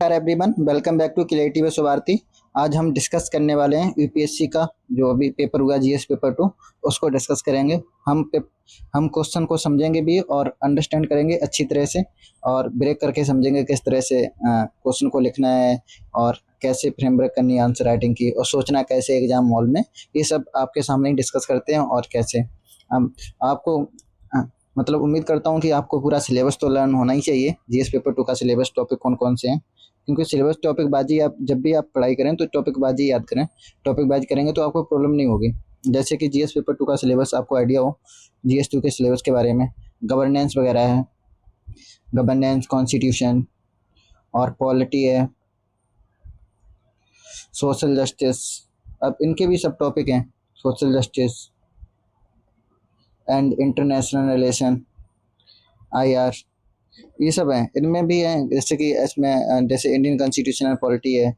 नमस्कार everyone, welcome back to creative with Shubharti. आज हम डिस्कस करने वाले हैं यूपीएससी का जो अभी पेपर हुआ जीएस पेपर 2, उसको डिस्कस करेंगे। हम क्वेश्चन को समझेंगे भी और अंडरस्टैंड करेंगे अच्छी तरह से, और ब्रेक करके समझेंगे किस तरह से क्वेश्चन को लिखना है और कैसे फ्रेमवर्क करनी है आंसर राइटिंग की, और सोचना कैसे एग्जाम हॉल में। ये सब आपके सामने ही डिस्कस करते हैं। और कैसे हम आपको मतलब उम्मीद करता हूँ कि आपको पूरा सिलेबस तो लर्न होना ही चाहिए। जीएस पेपर 2 का सिलेबस टॉपिक कौन कौन से हैं, क्योंकि सिलेबस टॉपिक बाजी आप जब भी आप पढ़ाई करें तो टॉपिक बाजी याद करें। टॉपिक बाजी करेंगे तो आपको प्रॉब्लम नहीं होगी। जैसे कि जीएस पेपर 2 का सिलेबस आपको आइडिया हो, जीएस 2 के सिलेबस के बारे में गवर्नेंस वगैरह है, गवर्नेंस, कॉन्स्टिट्यूशन और पॉलिटी है, सोशल जस्टिस। अब इनके भी सब टॉपिक हैं, social justice and international relation, IR, ये सब हैं। इनमें भी हैं जैसे कि इसमें जैसे इंडियन कॉन्स्टिट्यूशन एंड पॉलिटी है,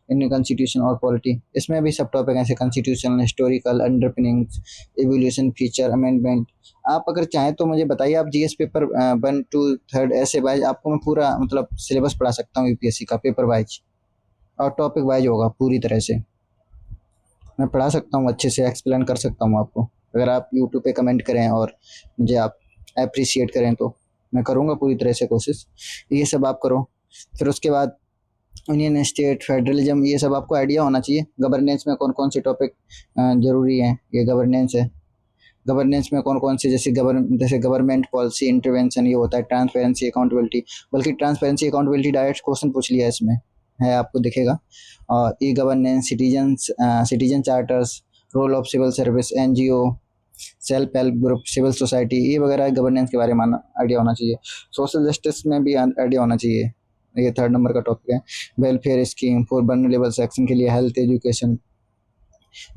इंडियन कॉन्स्टिट्यूशन और पॉलिटी, इसमें भी सब टॉपिक हैं, जैसे constitution, historical, underpinnings, evolution, feature, amendment. आप अगर चाहें तो मुझे बताइए, आप जीएस पेपर 1, 2, 3 ऐसे वाइज आपको मैं पूरा मतलब सिलेबस पढ़ा सकता हूँ यूपीएससी का, पेपर वाइज और टॉपिक वाइज होगा। पूरी तरह से मैं पढ़ा सकता हूँ, अच्छे से एक्सप्लेन कर सकता हूँ आपको। अगर आप यूट्यूब पे कमेंट करें और मुझे आप अप्रिशिएट करें तो मैं करूँगा पूरी तरह से कोशिश। ये सब आप करो। फिर उसके बाद यूनियन, स्टेट, फेडरलिज्म, ये सब आपको आइडिया होना चाहिए। गवर्नेंस में कौन कौन से टॉपिक ज़रूरी हैं, ये गवर्नेंस है। गवर्नेंस में कौन कौन से जैसे गवर्नमेंट पॉलिसी, इंटरवेंशन, ये होता है ट्रांसपेरेंसी, अकाउंटेबिलिटी। बल्कि ट्रांसपेरेंसी, अकाउंटेबिलिटी डायरेक्ट क्वेश्चन पूछ लिया इसमें है, आपको दिखेगा। और e governance, citizen charters, role of civil service, NGO, self help group, civil society, ये वगैरह गवर्नेंस के बारे में आइडिया होना चाहिए। सोशल जस्टिस में भी आइडिया होना चाहिए, ये 3rd नंबर का टॉपिक है। Welfare scheme for vulnerable section के लिए health, education,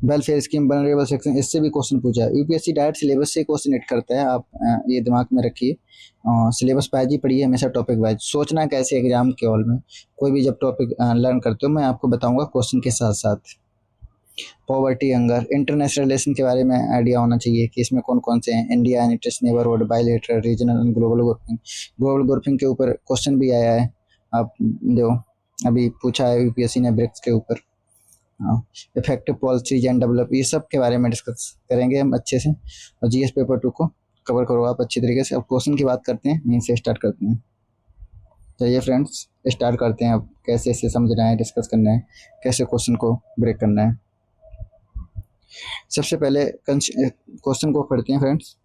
welfare scheme, vulnerable section, इससे भी क्वेश्चन पूछा है। यूपीएससी डायरेक्ट सिलेबस से क्वेश्चन हिट करता है, आप ये दिमाग में रखिए। सिलेबस वाइज ही पढ़िए हमेशा, टॉपिक वाइज। सोचना कैसे एग्जाम के हॉल में कोई भी जब टॉपिक लर्न करते हो, मैं आपको बताऊंगा क्वेश्चन के साथ साथ। पॉवर्टी, हंगर, इंटरनेशनल रिलेशन के बारे में आइडिया होना चाहिए कि इसमें कौन कौन से हैं। India and it's neighbourhood, bilateral, regional and global grouping. Global grouping के ऊपर क्वेश्चन भी आया है, आप जो अभी पूछा है यूपीएससी ने ब्रिक्स के ऊपर। इफेक्टिव पॉलिसीज एंड डेवलप, ये सब के बारे में डिस्कस करेंगे हम अच्छे से। और जीएस पेपर 2 को कवर करो आप अच्छी तरीके से। अब क्वेश्चन की बात करते हैं, यहीं से स्टार्ट करते हैं। चलिए फ्रेंड्स, स्टार्ट करते हैं। अब कैसे इसे समझना है, डिस्कस करना है, कैसे क्वेश्चन को ब्रेक करना है। सबसे पहले क्वेश्चन को पढ़ते हैं friends.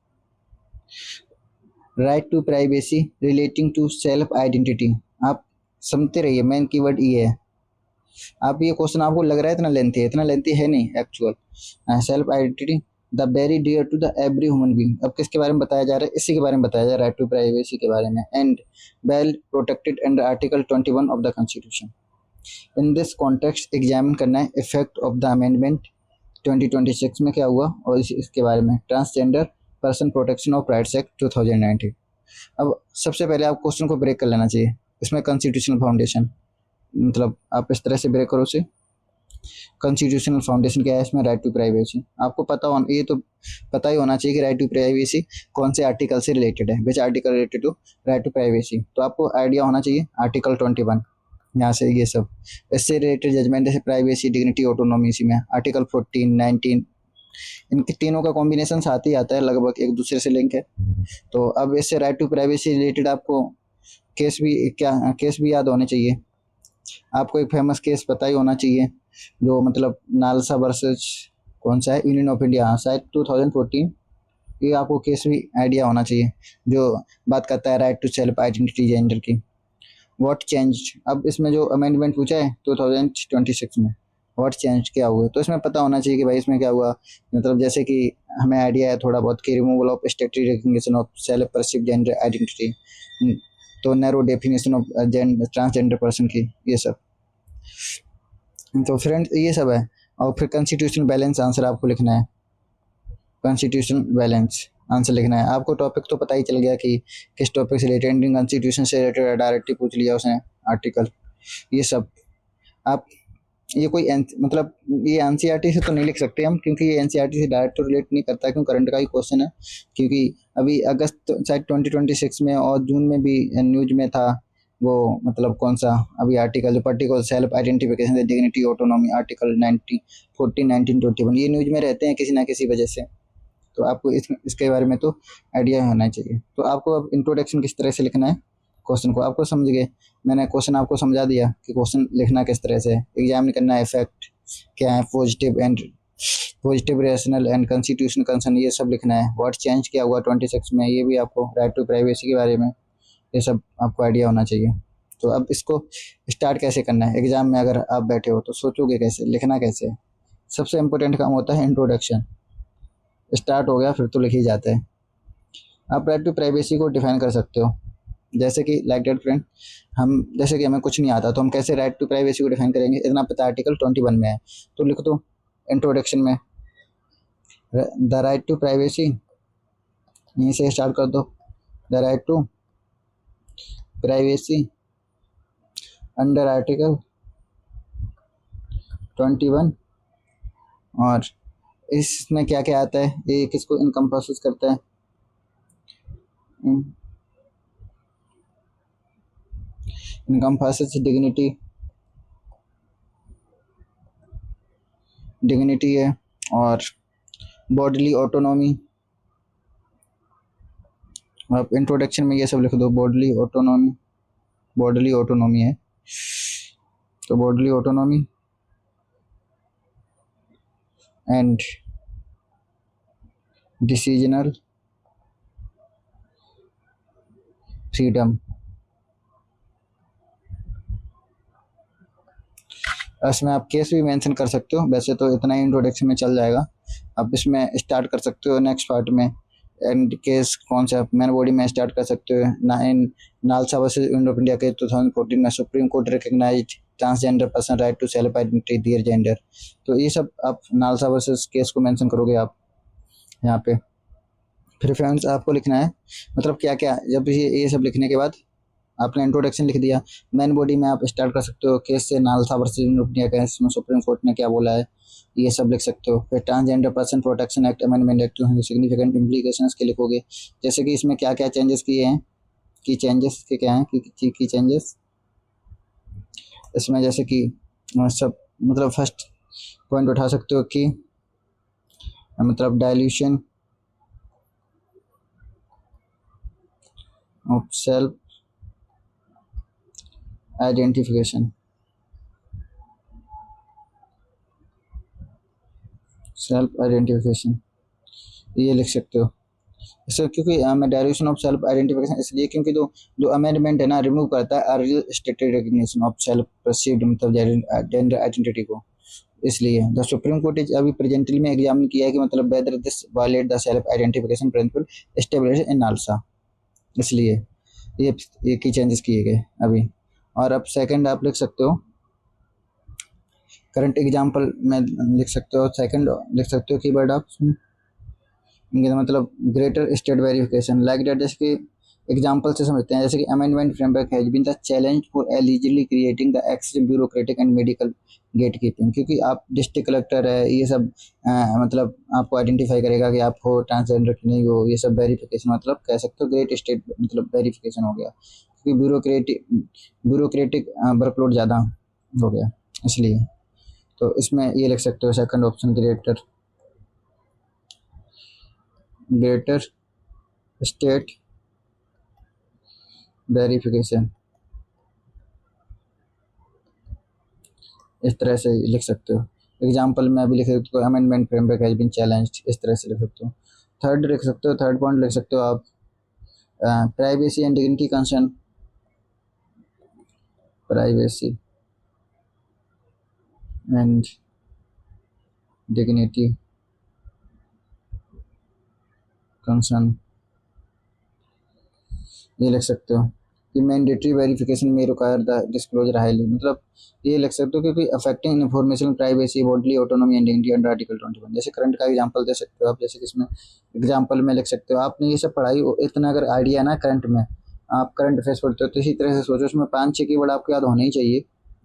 Right to privacy relating to self identity. आप समझते रहिए, मेन कीवर्ड ये है। आप ये क्वेश्चन आपको लग रहा है इतना लेंथी है, इतना लेंथी है नहीं actual. Self identity the very dear to the every human being. अब किसके बारे में बताया जा रहा है, इसी के बारे में बताया जा रहा है, राइट टू प्राइवेसी के बारे में। And well protected under article 21 of the constitution. In this context examine करना है इफेक्ट ऑफ द अमेंडमेंट 2026 में क्या हुआ, और इसके बारे में transgender person protection of rights act 2019। अब सबसे पहले आप क्वेश्चन को ब्रेक कर लेना चाहिए। इसमें कॉन्स्टिट्यूशनल फाउंडेशन, मतलब आप इस तरह से ब्रेक करो उसे। कॉन्स्टिट्यूशनल फाउंडेशन क्या है, इसमें राइट टू प्राइवेसी। आपको पता हो, ये तो पता ही होना चाहिए कि राइट टू प्राइवेसी कौन से आर्टिकल से रिलेटेड है, which article related to right to privacy. तो आपको आइडिया होना चाहिए आर्टिकल 21, यहाँ से ये सब। इससे रिलेटेड जजमेंट जैसे प्राइवेसी, डिग्निटी, ऑटोनॉमी, इसी में आर्टिकल 14, 19, इनके तीनों का कॉम्बिनेशन साथ ही आता है, लगभग एक दूसरे से लिंक है। तो अब इससे राइट टू प्राइवेसी रिलेटेड आपको केस भी याद होने चाहिए। आपको एक फेमस केस पता ही होना चाहिए, जो मतलब नालसा वर्सेस कौन सा है, यूनियन ऑफ इंडिया, शायद 2014। ये आपको केस भी आइडिया होना चाहिए, जो बात करता है right to self identity gender की। व्हाट चेंज, अब इसमें जो अमेंडमेंट पूछा है 2026 में, व्हाट चेंज क्या हुआ, तो इसमें पता होना चाहिए कि भाई इसमें क्या हुआ। मतलब जैसे कि हमें आइडिया है थोड़ा बहुत कि removal of statutory recognition of self perceived gender identity, तो narrow definition of transgender person की, ये सब। तो फ्रेंड्स ये सब है। और फिर कॉन्स्टिट्यूशनल बैलेंस आंसर आपको लिखना है, कॉन्स्टिट्यूशनल बैलेंस आंसर लिखना है। आपको टॉपिक तो पता ही चल गया कि किस टॉपिक से रिलेटेड, इंडियन कॉन्स्टिट्यूशन से रिलेटेड डायरेक्टली पूछ लिया उसने आर्टिकल, ये सब। आप ये कोई मतलब ये एनसीईआरटी से तो नहीं लिख सकते हम, क्योंकि ये एनसीईआरटी से डायरेक्ट तो रिलेट नहीं करता, क्योंकि करंट का ही क्वेश्चन है। क्योंकि अभी अगस्त शायद 2026 में और जून में भी न्यूज में था वो मतलब कौन सा अभी आर्टिकल जो particular self identification dignity autonomy article 1914 1921 ये न्यूज में रहते हैं किसी ना किसी वजह से। तो आपको इसके बारे में तो आइडिया होना चाहिए। तो आपको अब इंट्रोडक्शन किस तरह से लिखना है क्वेश्चन को आपको समझ गए। मैंने क्वेश्चन आपको समझा दिया कि क्वेश्चन लिखना किस तरह से, एग्जाम करना है, इफेक्ट क्या है, positive rational and constitutional concern ये सब लिखना है। व्हाट चेंज किया हुआ 26 में ये भी आपको, राइट टू प्राइवेसी के बारे में ये सब आपको आइडिया होना चाहिए। तो अब इसको स्टार्ट कैसे करना है, एग्जाम में अगर आप बैठे हो तो सोचोगे कैसे, लिखना कैसे है। सबसे इम्पोर्टेंट काम होता है इंट्रोडक्शन। स्टार्ट हो गया फिर तो लिख ही जाता है। आप राइट टू प्राइवेसी को डिफाइन कर सकते हो, जैसे कि लाइक डेट फ्रेंड, हम जैसे कि हमें कुछ नहीं आता तो हम कैसे राइट टू प्राइवेसी को डिफाइन करेंगे, इतना पता आर्टिकल 21 में है तो लिख दो इंट्रोडक्शन में द राइट टू प्राइवेसी, यहीं से स्टार्ट कर दो। The right to privacy under article 21। और इसमें क्या क्या आता है, ये किसको इनकम्पासेस करता है, इनकम्पासेस डिग्निटी है और बॉडीली ऑटोनॉमी। आप इंट्रोडक्शन में ये सब लिख दो, बॉडीली ऑटोनॉमी है तो bodily autonomy and decisional freedom. इसमें आप केस भी मेंशन कर सकते हो, वैसे तो इतना ही इंट्रोडक्शन में चल जाएगा। आप इसमें स्टार्ट कर सकते हो नेक्स्ट पार्ट में एंड केस कौन सा मैन बॉडी में स्टार्ट कर सकते हो। नालसा वर्सेस इंडिया के 2014 में supreme court recognised transgender person right to self identity their gender. तो ये सब आप नालसा वर्सेस केस को मेंशन करोगे आप यहाँ पे। फिर फ्रेंड्स आपको लिखना है मतलब क्या क्या, जब ये सब लिखने के बाद आपने इंट्रोडक्शन लिख दिया, मेन बॉडी में आप स्टार्ट कर सकते हो केस से, नालसा वर्सेस इंडिया केस में सुप्रीम कोर्ट ने क्या बोला है ये सब लिख सकते हो। फिर transgender person protection act amendment act significant implications के लिखोगे, जैसे कि इसमें क्या क्या चेंजेस किए हैं, की चेंजेस के क्या हैं की चेंजेस इसमें, जैसे कि सब मतलब फर्स्ट पॉइंट उठा सकते हो कि मतलब डायल्यूशन ऑफ सेल्फ आइडेंटिफिकेशन, ये लिख सकते हो। इससे क्योंकि मैं डायरेक्शन ऑफ सेल्फ आइडेंटिफिकेशन इसलिए क्योंकि जो अमेंडमेंट है ना रिमूव करता है earlier stated recognition of self perceived मतलब जेंडर आइडेंटिटी को, इसलिए द सुप्रीम कोर्ट इज अभी प्रेजेंटली में एग्जामिन किया है कि मतलब whether this violate the self identification principle established in NALSA, इसलिए ये की चेंजेस किए गए अभी। और अब सेकंड आप लिख सकते हो करंट एग्जाम्पल में लिख सकते हो, सेकंड लिख सकते हो कीवर्ड आप मतलब greater state verification like that, जैसे कि एग्जाम्पल से समझते हैं, जैसे कि amendment framework has been the challenge for eligibly creating the excessive bureaucratic and medical gate keeping, क्योंकि आप डिस्ट्रिक्ट कलेक्टर है ये सब मतलब आपको आइडेंटिफाई करेगा कि आप हो ट्रांसजेंडर कि नहीं हो, ये सब वेरिफिकेशन मतलब कह सकते हो ग्रेट स्टेट मतलब वेरिफिकेशन हो गया, क्योंकि ब्यूरोक्रेटिक वर्कलोड ज़्यादा हो गया इसलिए। तो इसमें ये लिख सकते हो second option greater state verification, इस तरह से लिख सकते हो। एग्जाम्पल में अभी लिख सकते हो amendment framework has been challenged, इस तरह से लिख सकते हो। थर्ड लिख सकते हो, थर्ड पॉइंट लिख सकते हो आप privacy and dignity concern, privacy and dignity concern, ये लिख सकते हो कि मैंडेटरी वेरिफिकेशन में रिक्वायर द डिस्क्लोजर हाईली, मतलब ये लिख सकते हो क्योंकि affecting information privacy bodily autonomy and dignity under article 21, जैसे करंट का एग्जांपल दे सकते हो आप, जैसे कि इसमें एग्जांपल में लिख सकते हो। आपने ये सब पढ़ाई इतना अगर आइडिया ना करंट में, आप करंट अफेयर्स पढ़ते हो तो इसी तरह से सोचो, उसमें 5-6 कीवर्ड आपको याद होने ही चाहिए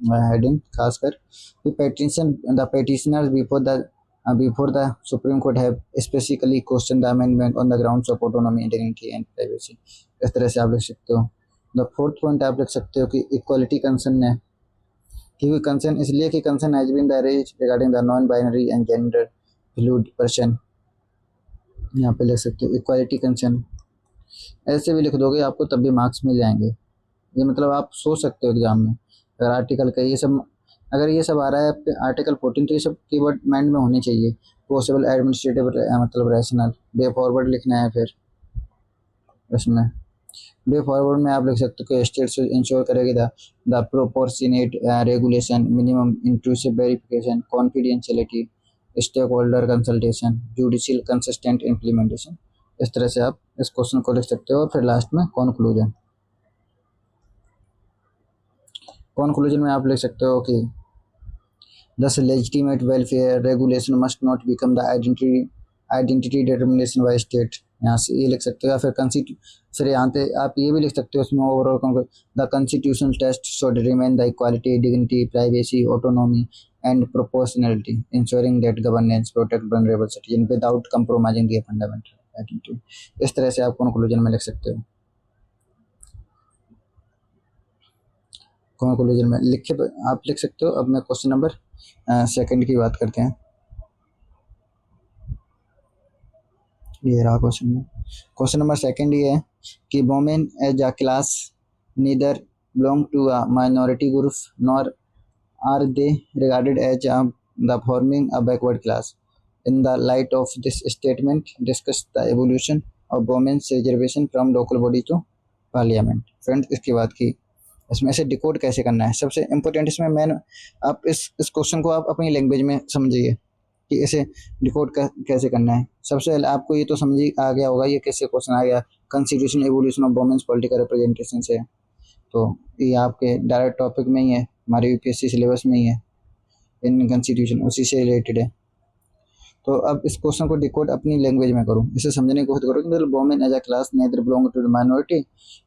हेडिंग खासकर। The petitioners before the Supreme Court have specifically questioned the amendment on the grounds of autonomy, integrity and privacy, इस तरह से आप लिख सकते हो। द फोर्थ पॉइंट आप लिख सकते हो कि इक्वालिटी कंसर्न है, क्योंकि कंसर्न इसलिए कि concern has been the raise regarding the non binary and gender fluid person. यहाँ पे लिख सकते हो इक्वालिटी कंसर्न, ऐसे भी लिख दोगे आपको तब भी मार्क्स मिल जाएंगे। ये मतलब आप सोच सकते हो एग्जाम में, अगर आर्टिकल का ये सब, अगर ये सब आ रहा है आर्टिकल 14 तो ये सब कीवर्ड माइंड में होने चाहिए। पॉसिबल एडमिनिस्ट्रेटिव मतलब रैशनल, वे फॉरवर्ड लिखना है। फिर उसमें वे फॉरवर्ड में आप लिख सकते हो कि स्टेट इंश्योर करेगी the proportionate regulation, minimum intrusive verification, confidentiality, stakeholder consultation, judicial consistent implementation. इस तरह से आप इस क्वेश्चन को लिख सकते हो। फिर लास्ट में कंक्लूजन, कंक्लूजन में आप लिख सकते हो कि thus legitimate welfare regulation must not become the identity determination by state। यहाँ से ये लिख सकते हो, या फिर फिर यहाँ पे आप ये भी लिख सकते हो उसमें overall the constitutional test should remain the equality, dignity, privacy, autonomy and proportionality, ensuring that governance protect vulnerable citizen without compromising the fundamental identity. इस तरह से आप कंक्लूजन में लिख सकते हो। कंक्लूजन में लिखे आप लिख सकते हो। अब मैं क्वेश्चन नंबर सेकंड की बात करते हैं। ये रहा क्वेश्चन नंबर सेकंड ये है कि women as a class neither belong to a minority group nor are they regarded as the forming a backward class. In the light of this statement discuss the evolution of women's reservation from local body to parliament. Friends इसकी बात की, इसमें से decode कैसे करना है सबसे important इसमें मैन, आप इस क्वेश्चन को आप अपनी लैंग्वेज में समझिए कि इसे डिकोड कैसे करना है। सबसे पहले आपको ये तो समझ आ गया होगा ये कैसे क्वेश्चन आ गया, constitution evolution of women's political representation से। तो ये आपके डायरेक्ट टॉपिक में ही है, हमारे यूपीएससी सिलेबस में ही है, इंडियन कॉन्स्टिट्यूशन उसी से रिलेटेड है। तो अब इस क्वेश्चन को डिकोड अपनी लैंग्वेज में करूँ, इसे समझने की कोशिश करो कि मतलब women as a class neither belong to the minority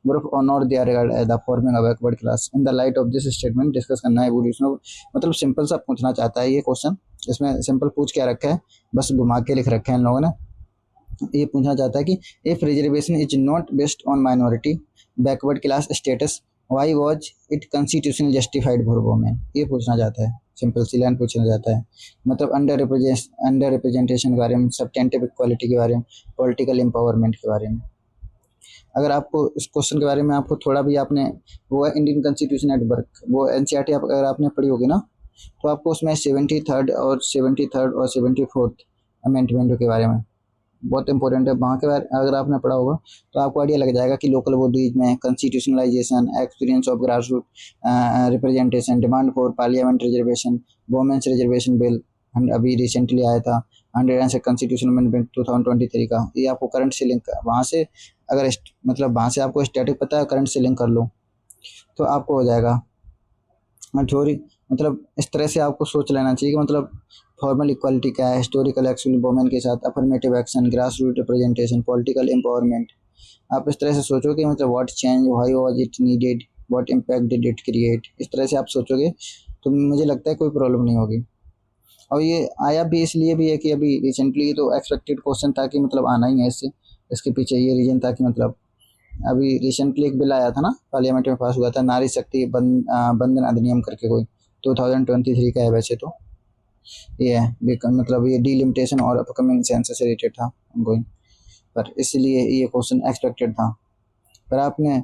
group और not they are regard as the forming a backward class. In the light of this statement discuss करना है एवोल्यूशन ऑफ, मतलब सिंपल सा पूछना चाहता है ये क्वेश्चन। इसमें सिंपल पूछ क्या रखा है, बस घुमा के लिख रखे हैं इन लोगों ने। ये पूछना चाहता है कि if reservation is not based on minority backward class status why was it constitutional justified for women. ये पूछना चाहता है, सिंपल सी लाइन पूछना चाहता है। मतलब अंडर रिप्रेजेंटेशन के बारे में, सब्सटेंटिव इक्वालिटी के बारे में, पॉलिटिकल एम्पावरमेंट के बारे में। अगर आपको इस क्वेश्चन के बारे में आपको थोड़ा भी आपने, वो है इंडियन कॉन्स्टिट्यूशन एट वर्क, वो एनसीईआरटी अगर आपने पढ़ी होगी ना, तो आपको उसमें 73rd और 74th अमेंडमेंट के बारे में बहुत इंपॉर्टेंट है। वहाँ के बारे अगर आपने पढ़ा होगा तो आपको आइडिया लग जाएगा कि लोकल बॉडीज में constitutionalization, experience of grass root representation, demand for parliament reservation, women's reservation bill अभी रिसेंटली आया था, 100 कॉन्स्टिट्यूशन अमेंडमेंट 2023 का। ये आपको करंट से लिंक, वहाँ से अगर मतलब वहाँ से आपको स्टैटिक पता है, करंट से लिंक कर लो तो आपको हो जाएगा। थोड़ी मतलब इस तरह से आपको सोच लेना चाहिए कि मतलब फॉर्मल इक्वालिटी क्या है, हिस्टोरिकल एक्शन वोमेन के साथ, affirmative action, grass root representation, political empowerment. आप इस तरह से सोचोगे मतलब what change, why was it needed, what impact did it create, इस तरह से आप सोचोगे तो मुझे लगता है कोई प्रॉब्लम नहीं होगी। और ये आया भी इसलिए भी है कि अभी रिसेंटली तो एक्सपेक्टेड क्वेश्चन था कि मतलब आना ही है इससे, इसके पीछे ये रीजन था कि मतलब अभी रिसेंटली एक बिल आया था ना, पार्लियामेंट में पास हुआ था, नारी शक्ति बंधन अधिनियम करके, कोई 2023 का है वैसे तो। ये है मतलब ये डिलिमिटेशन और अपकमिंग सेंसस से रिलेटेड था ongoing, पर इसलिए ये क्वेश्चन एक्सपेक्टेड था। पर आपने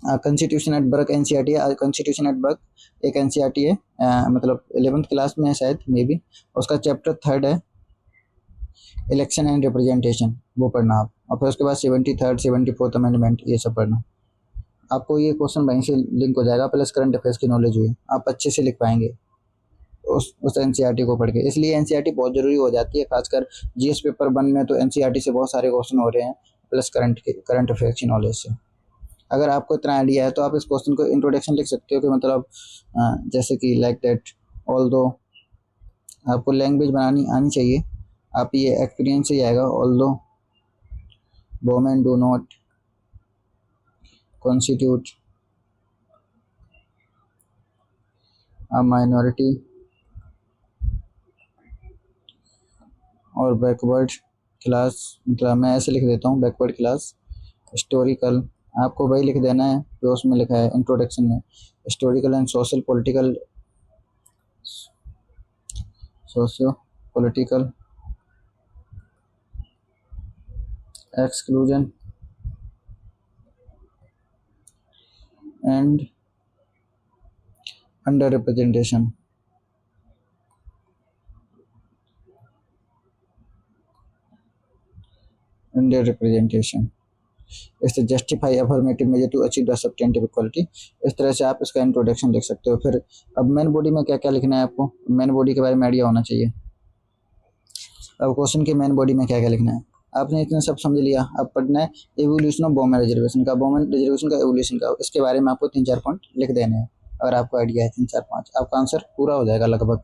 कॉन्स्टिट्यूशन एट वर्क एनसीईआरटी है, कॉन्स्टिट्यूशन एट वर्क एक एनसीईआरटी है, मतलब 11th क्लास में है शायद मे बी, उसका चैप्टर 3rd है इलेक्शन एंड रिप्रेजेंटेशन, वो पढ़ना आप। और फिर उसके बाद 73rd 74th अमेंडमेंट ये सब पढ़ना। आपको ये क्वेश्चन वहीं से लिंक हो जाएगा, प्लस करंट अफेयर्स की नॉलेज हुई, आप अच्छे से लिख पाएंगे उस एनसीईआरटी को पढ़ के। इसलिए एनसीईआरटी बहुत ज़रूरी हो जाती है, खासकर जीएस पेपर 1 में तो एनसीईआरटी से बहुत सारे क्वेश्चन हो रहे हैं, प्लस करंट अफेयर्स की नॉलेज से। अगर आपको इतना आइडिया है तो आप इस क्वेश्चन को इंट्रोडक्शन लिख सकते हो कि मतलब जैसे कि लाइक दैट ऑल दो, आपको लैंग्वेज बनानी आनी चाहिए, आप ये एक्सपीरियंस से आएगा। ऑल दो women do not constitute a minority और बैकवर्ड क्लास, मतलब मैं ऐसे लिख देता हूँ बैकवर्ड क्लास, हिस्टोरिकल, आपको वही लिख देना है जो उसमें लिखा है इंट्रोडक्शन में, historical and socio political exclusion and under representation. Under representation इस to justify affirmative measure to achieve the substantive equality। इस तरह से आप इसका इंट्रोडक्शन लिख सकते हो। फिर अब मेन बॉडी में क्या क्या लिखना है आपको, मेन बॉडी के बारे में आइडिया होना चाहिए। अब क्वेश्चन के मेन बॉडी में क्या क्या लिखना है, आपने इतना सब समझ लिया। अब पढ़ना है एवोल्यूशन ऑफ वुमेन रिजर्वेशन का, वुमेन रिजर्वेशन का एवोल्यूशन का, इसके बारे में आपको 3-4 पॉइंट लिख देने हैं। अगर आपको आइडिया है 3-4-5, आपका आंसर पूरा हो जाएगा लगभग।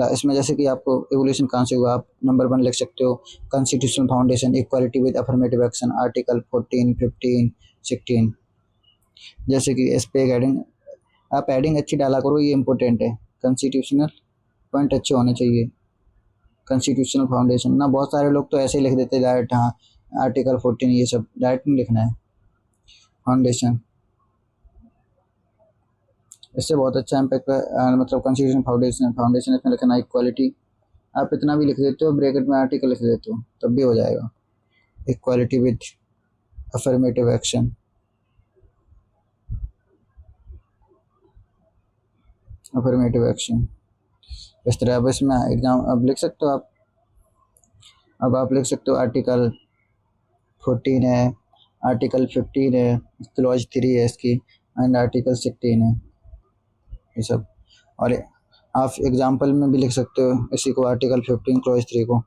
इसमें जैसे कि आपको एवोल्यूशन कहाँ से हुआ, आप नंबर 1 लिख सकते हो constitutional foundation, equality with affirmative action, article 14, 15, 16। जैसे कि इस पे एडिंग, आप एडिंग अच्छी डाला करो, ये इंपॉर्टेंट है। कॉन्स्टिट्यूशनल पॉइंट अच्छे होने चाहिए। कॉन्स्टिट्यूशनल फाउंडेशन ना, बहुत सारे लोग तो ऐसे ही लिख देते हैं डायरेक्ट, हाँ आर्टिकल 14 ये सब डायरेक्ट नहीं लिखना है। फाउंडेशन इससे बहुत अच्छा इम्पैक्ट मतलब कॉन्स्टिट्यूशन फाउंडेशन इसमें लिखना है। इक्वालिटी आप इतना भी लिख देते हो, ब्रैकेट में आर्टिकल लिख देते हो तब भी हो जाएगा। Equality with affirmative action, affirmative action इस तरह। अब इसमें एग्जाम अब लिख सकते हो आप, अब आप लिख सकते हो आर्टिकल 14 है, आर्टिकल 15 है, क्लॉज 3 है इसकी, एंड आर्टिकल 16 है ये सब। और आप एग्जाम्पल में भी लिख सकते हो इसी को, आर्टिकल 15 क्लॉज 3 को,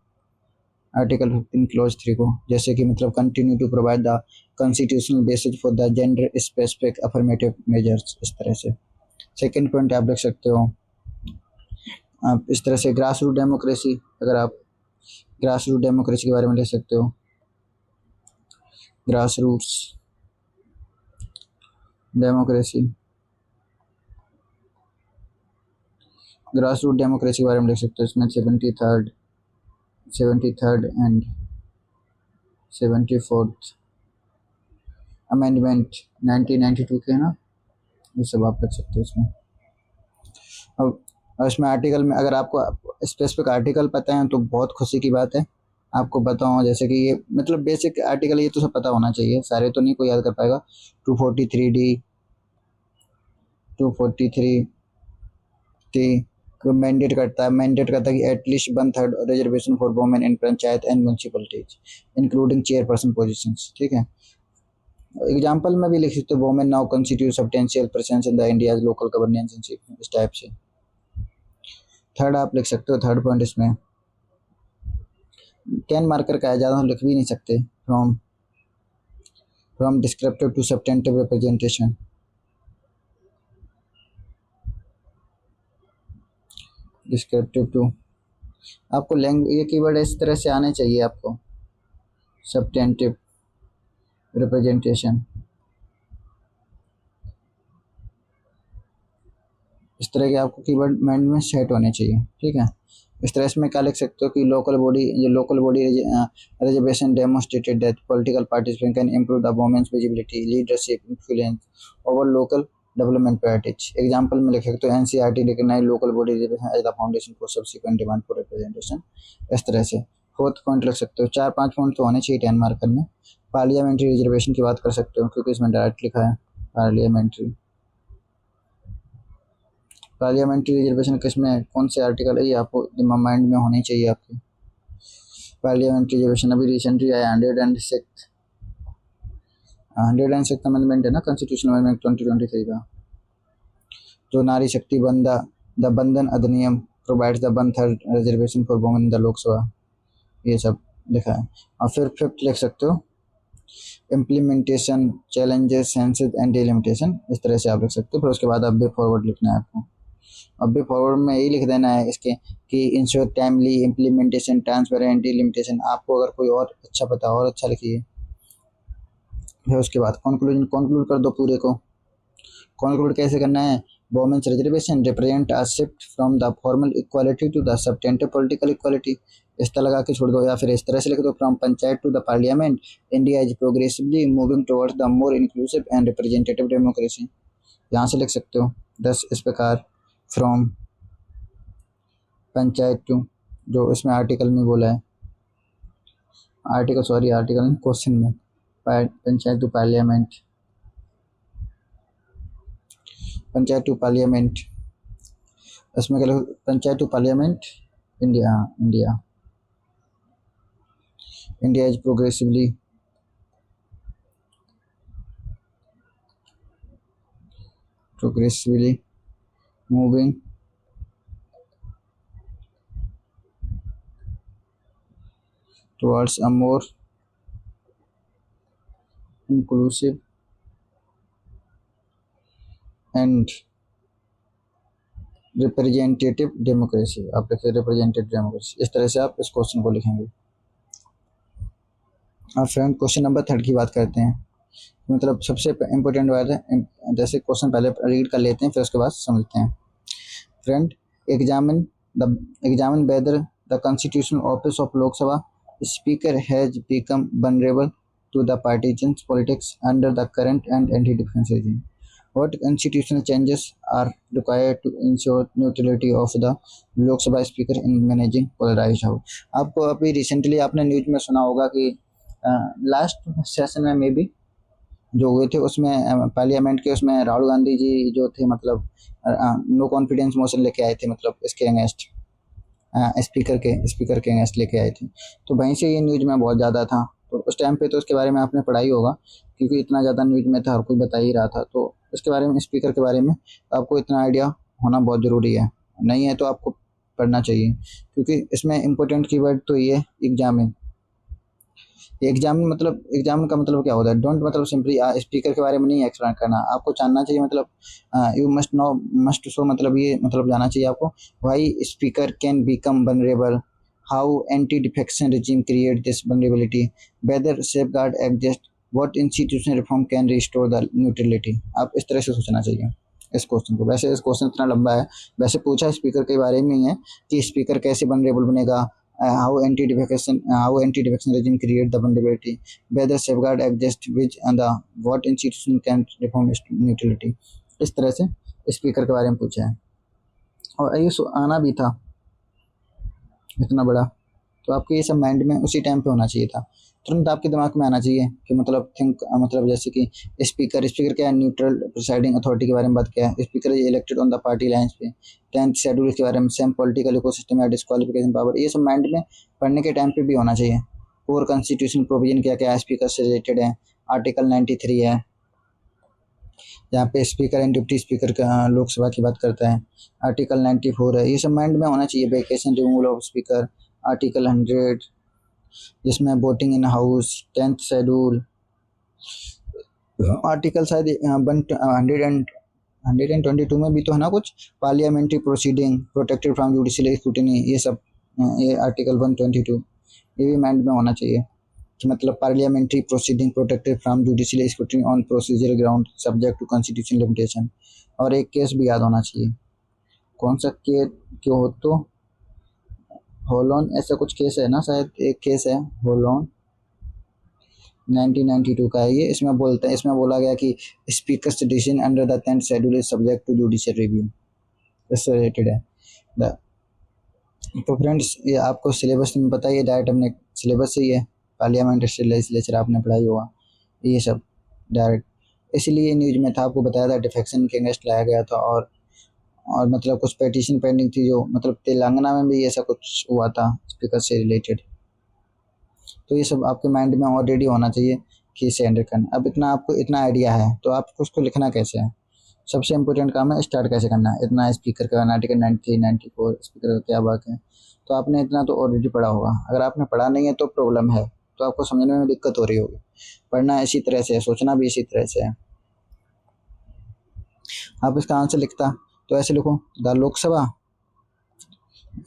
आर्टिकल 15 क्लॉज 3 को, जैसे कि मतलब continue to provide the constitutional basis for the gender specific affirmative measures. इस तरह से सेकेंड पॉइंट आप लिख सकते हो आप इस तरह से। ग्रास रूट डेमोक्रेसी, अगर आप ग्रास रूट डेमोक्रेसी के बारे में लिख सकते हो, grass roots democracy, grass root democracy के बारे में लिख सकते हो। इसमें 73rd एंड 74th अमेंडमेंट 1992 के है ना, ये सब आप लिख सकते हो इसमें। अब इसमें आर्टिकल में अगर आपको स्पेसिफिक आर्टिकल पता है तो बहुत खुशी की बात है। आपको बताऊँ जैसे कि ये मतलब बेसिक आर्टिकल ये तो सब पता होना चाहिए, सारे तो नहीं कोई याद कर पाएगा। 243D 243 मैंडेट करता है कि at least 1/3 reservation for women in panchayat and municipalities including chairperson positions. ठीक है, एग्जाम्पल में भी लिख सकते हो, women now constitute substantial presence in the India's local governance, इस टाइप से। थर्ड आप लिख सकते हो, थर्ड पॉइंट इसमें 10 मार्कर का है, ज़्यादा हम लिख भी नहीं सकते। From descriptive to substantive representation, descriptive to, आपको लैंग्वेज ये कीवर्ड इस तरह से आने चाहिए आपको, सब्सटेंटिव रिप्रेजेंटेशन इस तरह के आपको कीवर्ड माइंड में सेट होने चाहिए। ठीक है, इस तरह इसमें क्या लिख सकते हो कि local body reservation demonstrated that political participation can improve the women's visibility, leadership, influence over local development priorities. Example में लिख सकते हो NCERT recognise local body reservation as the foundation for subsequent demand for representation. इस तरह से fourth point लिख सकते हो। 4-5 पॉइंट तो होने चाहिए 10 मार्कर में। पार्लियामेंट्री रिजर्वेशन की बात कर सकते हो क्योंकि इसमें डायरेक्ट लिखा है पार्लियामेंट्री रिजर्वेशन किसमें, कौन से आर्टिकल है, ये आपको माइंड में होनी चाहिए आपके। पार्लियामेंट्री रिजर्वेशन अभी रिसेंटली आया 106th अमेंडमेंट है ना, कॉन्स्टिट्यूशन अमेंडमेंट 2023 का, जो नारी शक्ति द बंधन अधिनियम provides the 1/3 reservation for women in the Lok Sabha, ये सब लिखा है। और फिर फिफ्थ लिख सकते हो implementation challenges senses and delimitation, इस तरह से आप लिख सकते हो। फिर उसके बाद अब वे फॉरवर्ड लिखना है आपको। अब भी फॉरवर्ड में यही लिख देना है इसके कि ensure timely implementation transparent delimitation. आपको अगर कोई और अच्छा पता और अच्छा लिखिए। फिर उसके बाद कंक्लूड कर दो पूरे को। कंक्लूड कैसे करना है, Women's reservation represent a shift from the formal equality to the substantive political equality. इस तरह लगा के छोड़ दो या फिर इस तरह से लिख दो, from panchayat to the parliament India is progressively moving towards the more inclusive and representative democracy. यहाँ से लिख सकते हो दस इस प्रकार, फ्रॉम पंचायत टू, जो इसमें आर्टिकल में बोला है, आर्टिकल क्वेश्चन में, panchayat to parliament, panchayat to parliament, इसमें क्या लिखो, panchayat to parliament India, India is progressively moving towards a more inclusive and representative democracy. आप लिखिए रिप्रेजेंटेटिव डेमोक्रेसी, इस तरह से आप इस क्वेश्चन को लिखेंगे। अब फ्रेंड क्वेश्चन नंबर 3 की बात करते हैं, मतलब सबसे इम्पोर्टेंट बात है, जैसे क्वेश्चन पहले रीड कर लेते हैं फिर उसके बाद समझते हैं। Friend, examine whether the constitutional office of Lok Sabha speaker has become vulnerable to the partisan politics under the current and anti defection regime. What constitutional changes are required to ensure neutrality of the Lok Sabha Speaker in managing polarized house? आपको अभी recently आपने news में सुना होगा कि last session में may be जो हुए थे उसमें पार्लियामेंट के उसमें राहुल गांधी जी जो थे, मतलब नो कॉन्फिडेंस मोशन लेके आए थे, मतलब इसके अगेंस्ट स्पीकर के अगेंस्ट लेके आए थे। तो वहीं से ये न्यूज में बहुत ज़्यादा था, तो उस टाइम पे तो उसके बारे में आपने पढ़ा ही होगा, क्योंकि इतना ज़्यादा न्यूज में था, हर कोई बता ही रहा था। तो इसके बारे में, स्पीकर के बारे में आपको इतना आइडिया होना बहुत ज़रूरी है, नहीं है तो आपको पढ़ना चाहिए, क्योंकि इसमें इम्पोर्टेंट कीवर्ड तो ये एग्जामिन एग्जामिन का मतलब क्या होता है, डोंट मतलब सिंपली स्पीकर के बारे में नहीं एक्सप्लेन करना, आपको जानना चाहिए, मतलब यू मस्ट शो, मतलब ये मतलब जानना चाहिए आपको, why speaker can become vulnerable, how anti defection regime create this vulnerability, whether safeguard exist, what institutional reform can restore the neutrality. आप इस तरह से सोचना चाहिए इस क्वेश्चन को। वैसे इस क्वेश्चन इतना लंबा है, वैसे पूछा स्पीकर के बारे में ही है कि स्पीकर कैसे वनरेबल बनेगा, how anti-defection regime create the vulnerability, whether safeguard exist which and the what institution can reform neutrality। इस तरह से स्पीकर के बारे में पूछा है, और ये आना भी था इतना बड़ा, तो आपके ये सब माइंड में उसी टाइम पे होना चाहिए था, तुरंत आपके दिमाग में आना चाहिए कि मतलब जैसे कि स्पीकर क्या है, न्यूट्रल प्रिसाइडिंग अथॉरिटी के बारे में बात किया है, speaker is elected on the party lines पे, 10th शेड्यूल के बारे में, सेम पॉलिटिकल इकोसिस्टम या डिस्क्वालिफिकेशन पावर, ये सब माइंड में पढ़ने के टाइम पे भी होना चाहिए। कोर कॉन्स्टिट्यूशन प्रोविजन क्या क्या स्पीकर से रिलेटेड है, आर्टिकल 93 है, जहाँ पे स्पीकर एंड डिप्टी स्पीकर का लोकसभा की बात करता है, आर्टिकल 94 है, ये सब माइंड में होना चाहिए। Vacation removal of speaker, article 100 जिसमें voting in house, 10th schedule, article शायद 122 में भी तो है ना कुछ, parliamentary proceeding protected from judicial scrutiny, ये सब, ये आर्टिकल 122 ये भी माइंड में होना चाहिए कि मतलब parliamentary proceeding protected from judicial scrutiny on procedural ground subject to constitutional limitation. और एक केस भी याद होना चाहिए, कौन सा केस क्यों हो, तो होलोन ऐसा कुछ केस है ना, शायद एक केस है होलोन 1992 का है ये, इसमें बोला गया कि speaker decision under the 10th schedule is subject to judicial review, इससे रिलेटेड है। तो फ्रेंड्स ये आपको सिलेबस में पता ही है, डायरेक्ट हमने सिलेबस से ही है, पार्लियामेंट लेजिस्लेचर आपने पढ़ाई होगा ये सब डायरेक्ट, इसलिए न्यूज में था, आपको बताया था डिफेक्शन के अगेंस्ट लाया गया था, और मतलब कुछ पेटिशन पेंडिंग थी, जो मतलब तेलंगाना में भी ऐसा कुछ हुआ था स्पीकर से रिलेटेड। तो ये सब आपके माइंड में ऑलरेडी होना चाहिए कि इसे हैंडल करना। अब आपको इतना आइडिया है तो आपको उसको लिखना कैसे है, सबसे इम्पोर्टेंट काम है स्टार्ट कैसे करना है। इतना स्पीकर का आर्टिकल 93 94 स्पीकर का क्या बात है, तो आपने इतना तो ऑलरेडी पढ़ा होगा, अगर आपने पढ़ा नहीं है तो प्रॉब्लम है, तो आपको समझने में दिक्कत हो रही होगी। पढ़ना इसी तरह से है, सोचना भी इसी तरह से है। आप इसका आंसर लिखता तो ऐसे लिखो, द लोकसभा,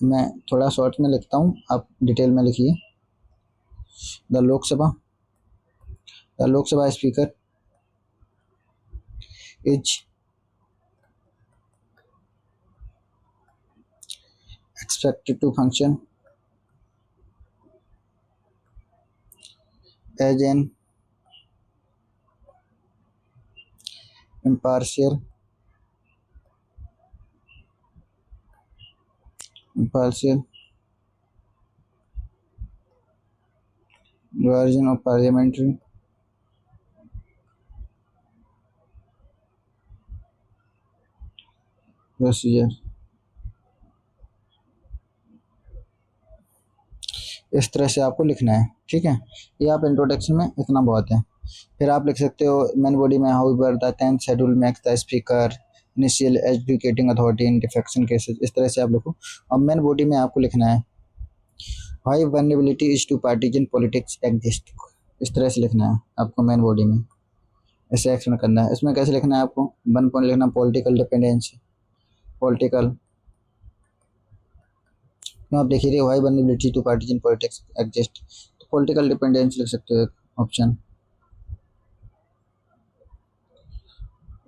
मैं थोड़ा शॉर्ट में लिखता हूँ, आप डिटेल में लिखिए, the Lok Sabha speaker is expected to function as an impartial version of parliamentary procedure। इस तरह से आपको लिखना है, ठीक है। ये आप इंट्रोडक्शन में इतना बहुत है। फिर आप लिख सकते हो मेन बॉडी में, however the 10th schedule makes the speaker initial educating authority in defection cases. इस तरह से आप लिखो। अब मेन बॉडी में आपको लिखना है high vulnerability is to partisan politics exist. इस तरह से लिखना है आपको मेन बॉडी में, ऐसे एक्सप्लेन करना है। इसमें कैसे लिखना है आपको, 1 पॉइंट लिखना पॉलिटिकल डिपेंडेंसी, पॉलिटिकल, आप देखिए रहे high vulnerability to partisan politics exist, तो पॉलिटिकल डिपेंडेंसी लिख सकते हो एक ऑप्शन,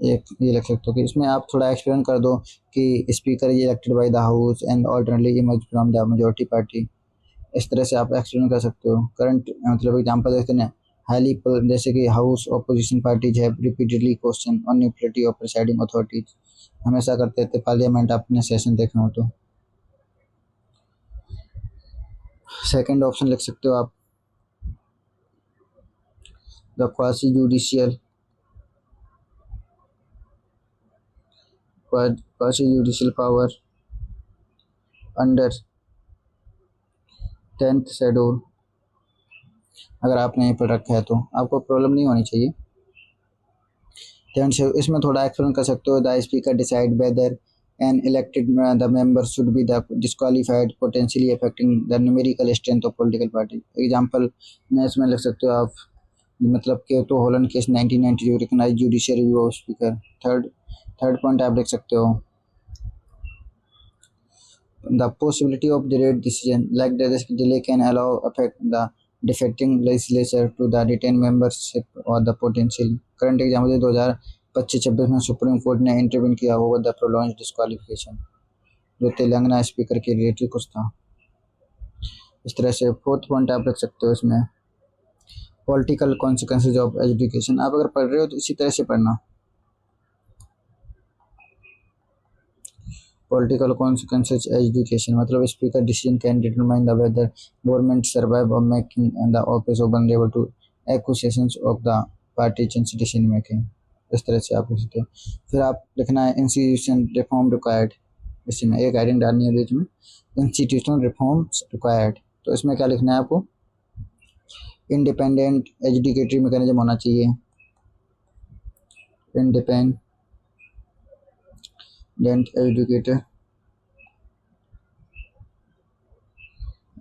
एक ये लिख सकते हो कि इसमें आप थोड़ा एक्सप्लेन कर दो कि speaker is elected by the house and alternately emerge from the majority party. इस तरह से आप एक्सप्लेन कर सकते हो। करंट मतलब एग्जांपल देखते हैं हाईली, जैसे कि house opposition parties have repeatedly question on neutrality of presiding authorities, हमेशा करते थे पार्लियामेंट अपने सेशन देखना हो तो। सेकंड ऑप्शन लिख सकते हो आप the quasi judicial power under 10th schedule. अगर आपने ये पढ़ रखा है तो आपको प्रॉब्लम नहीं होनी चाहिए। 10th शेड्यूल, इसमें थोड़ा एक्सप्लेन कर सकते हो the speaker decide whether an elected the member should be the disqualified potentially affecting the numerical strength of political party. Example में इसमें लिख सकते हो आप, मतलब के तो Hollohan case 1992 recognize judicial review of speaker. Third point आप लिख सकते हो the possibility of delayed decision like the delay can allow affect the defecting legislature to the retain membership और द पोटेंशियल। करंट एग्जाम्पल 2025-26 में सुप्रीम कोर्ट ने intervene किया over the prolong disqualification, जो Telangana speaker के रिलेटेड कुछ था। इस तरह से फोर्थ पॉइंट आप लिख सकते हो इसमें पॉलिटिकल कॉन्सिक्वेंसेज ऑफ एजुकेशन। आप अगर पढ़ रहे हो तो इसी तरह से पढ़ना, पॉलिटिकल कॉन्सिक्वेंसेज एजुकेशन मतलब speaker decision can determine the whether government survive और making and the office open level to acquisitions of the partisan decision making. इस तरह से आप लिख सकते हो। फिर आप लिखना है इंस्टीट्यूशन रिफॉर्म रिक्वायर्ड, इसी में एक हेडिंग डालनी है बीच में इंस्टीट्यूशनल रिफॉर्म्स रिक्वायर्ड। तो इसमें क्या लिखना है आपको, इंडिपेंडेंट एजुकेटरी मैकेनिज्म होना चाहिए, इंडिपेंडेंट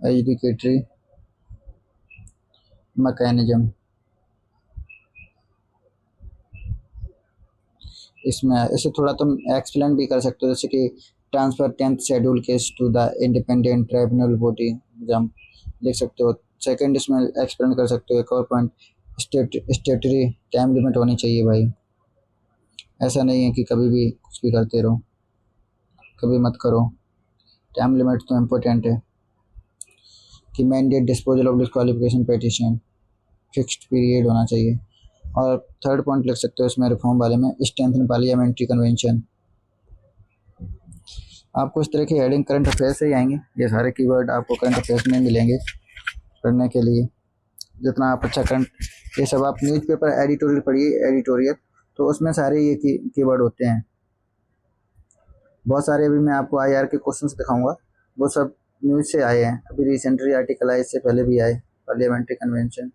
एजुकेटरी मैकेनिज्म। इसमें इसे थोड़ा तुम एक्सप्लेन भी कर सकते हो, जैसे कि transfer 10th schedule case to the independent tribunal body exam लिख सकते हो। सेकंड इसमें एक्सप्लेन कर सकते हो। एक और पॉइंट स्टेटरी टाइम लिमिट होनी चाहिए भाई, ऐसा नहीं है कि कभी भी कुछ भी करते रहो, कभी मत करो। टाइम लिमिट तो इम्पोर्टेंट है कि mandate disposal of disqualification petition, fixed period होना चाहिए। और थर्ड पॉइंट लिख सकते हो इसमें रिफॉर्म वाले में स्ट्रेंथन पार्लियामेंट्री कन्वेंशन। आपको इस तरह की हेडिंग करंट अफेयर्स से ही आएंगे, ये सारे कीवर्ड आपको करंट अफेयर्स में मिलेंगे पढ़ने के लिए। जितना आप अच्छा करंट, ये सब आप न्यूज़पेपर एडिटोरियल पढ़िए, एडिटोरियल तो उसमें सारे ये कीवर्ड होते हैं। बहुत सारे अभी मैं आपको आईआर के क्वेश्चंस दिखाऊंगा, वो सब न्यूज़ से आए हैं, अभी रिसेंटली आर्टिकल आए, इससे पहले भी आए। पार्लियामेंट्री कन्वेंशन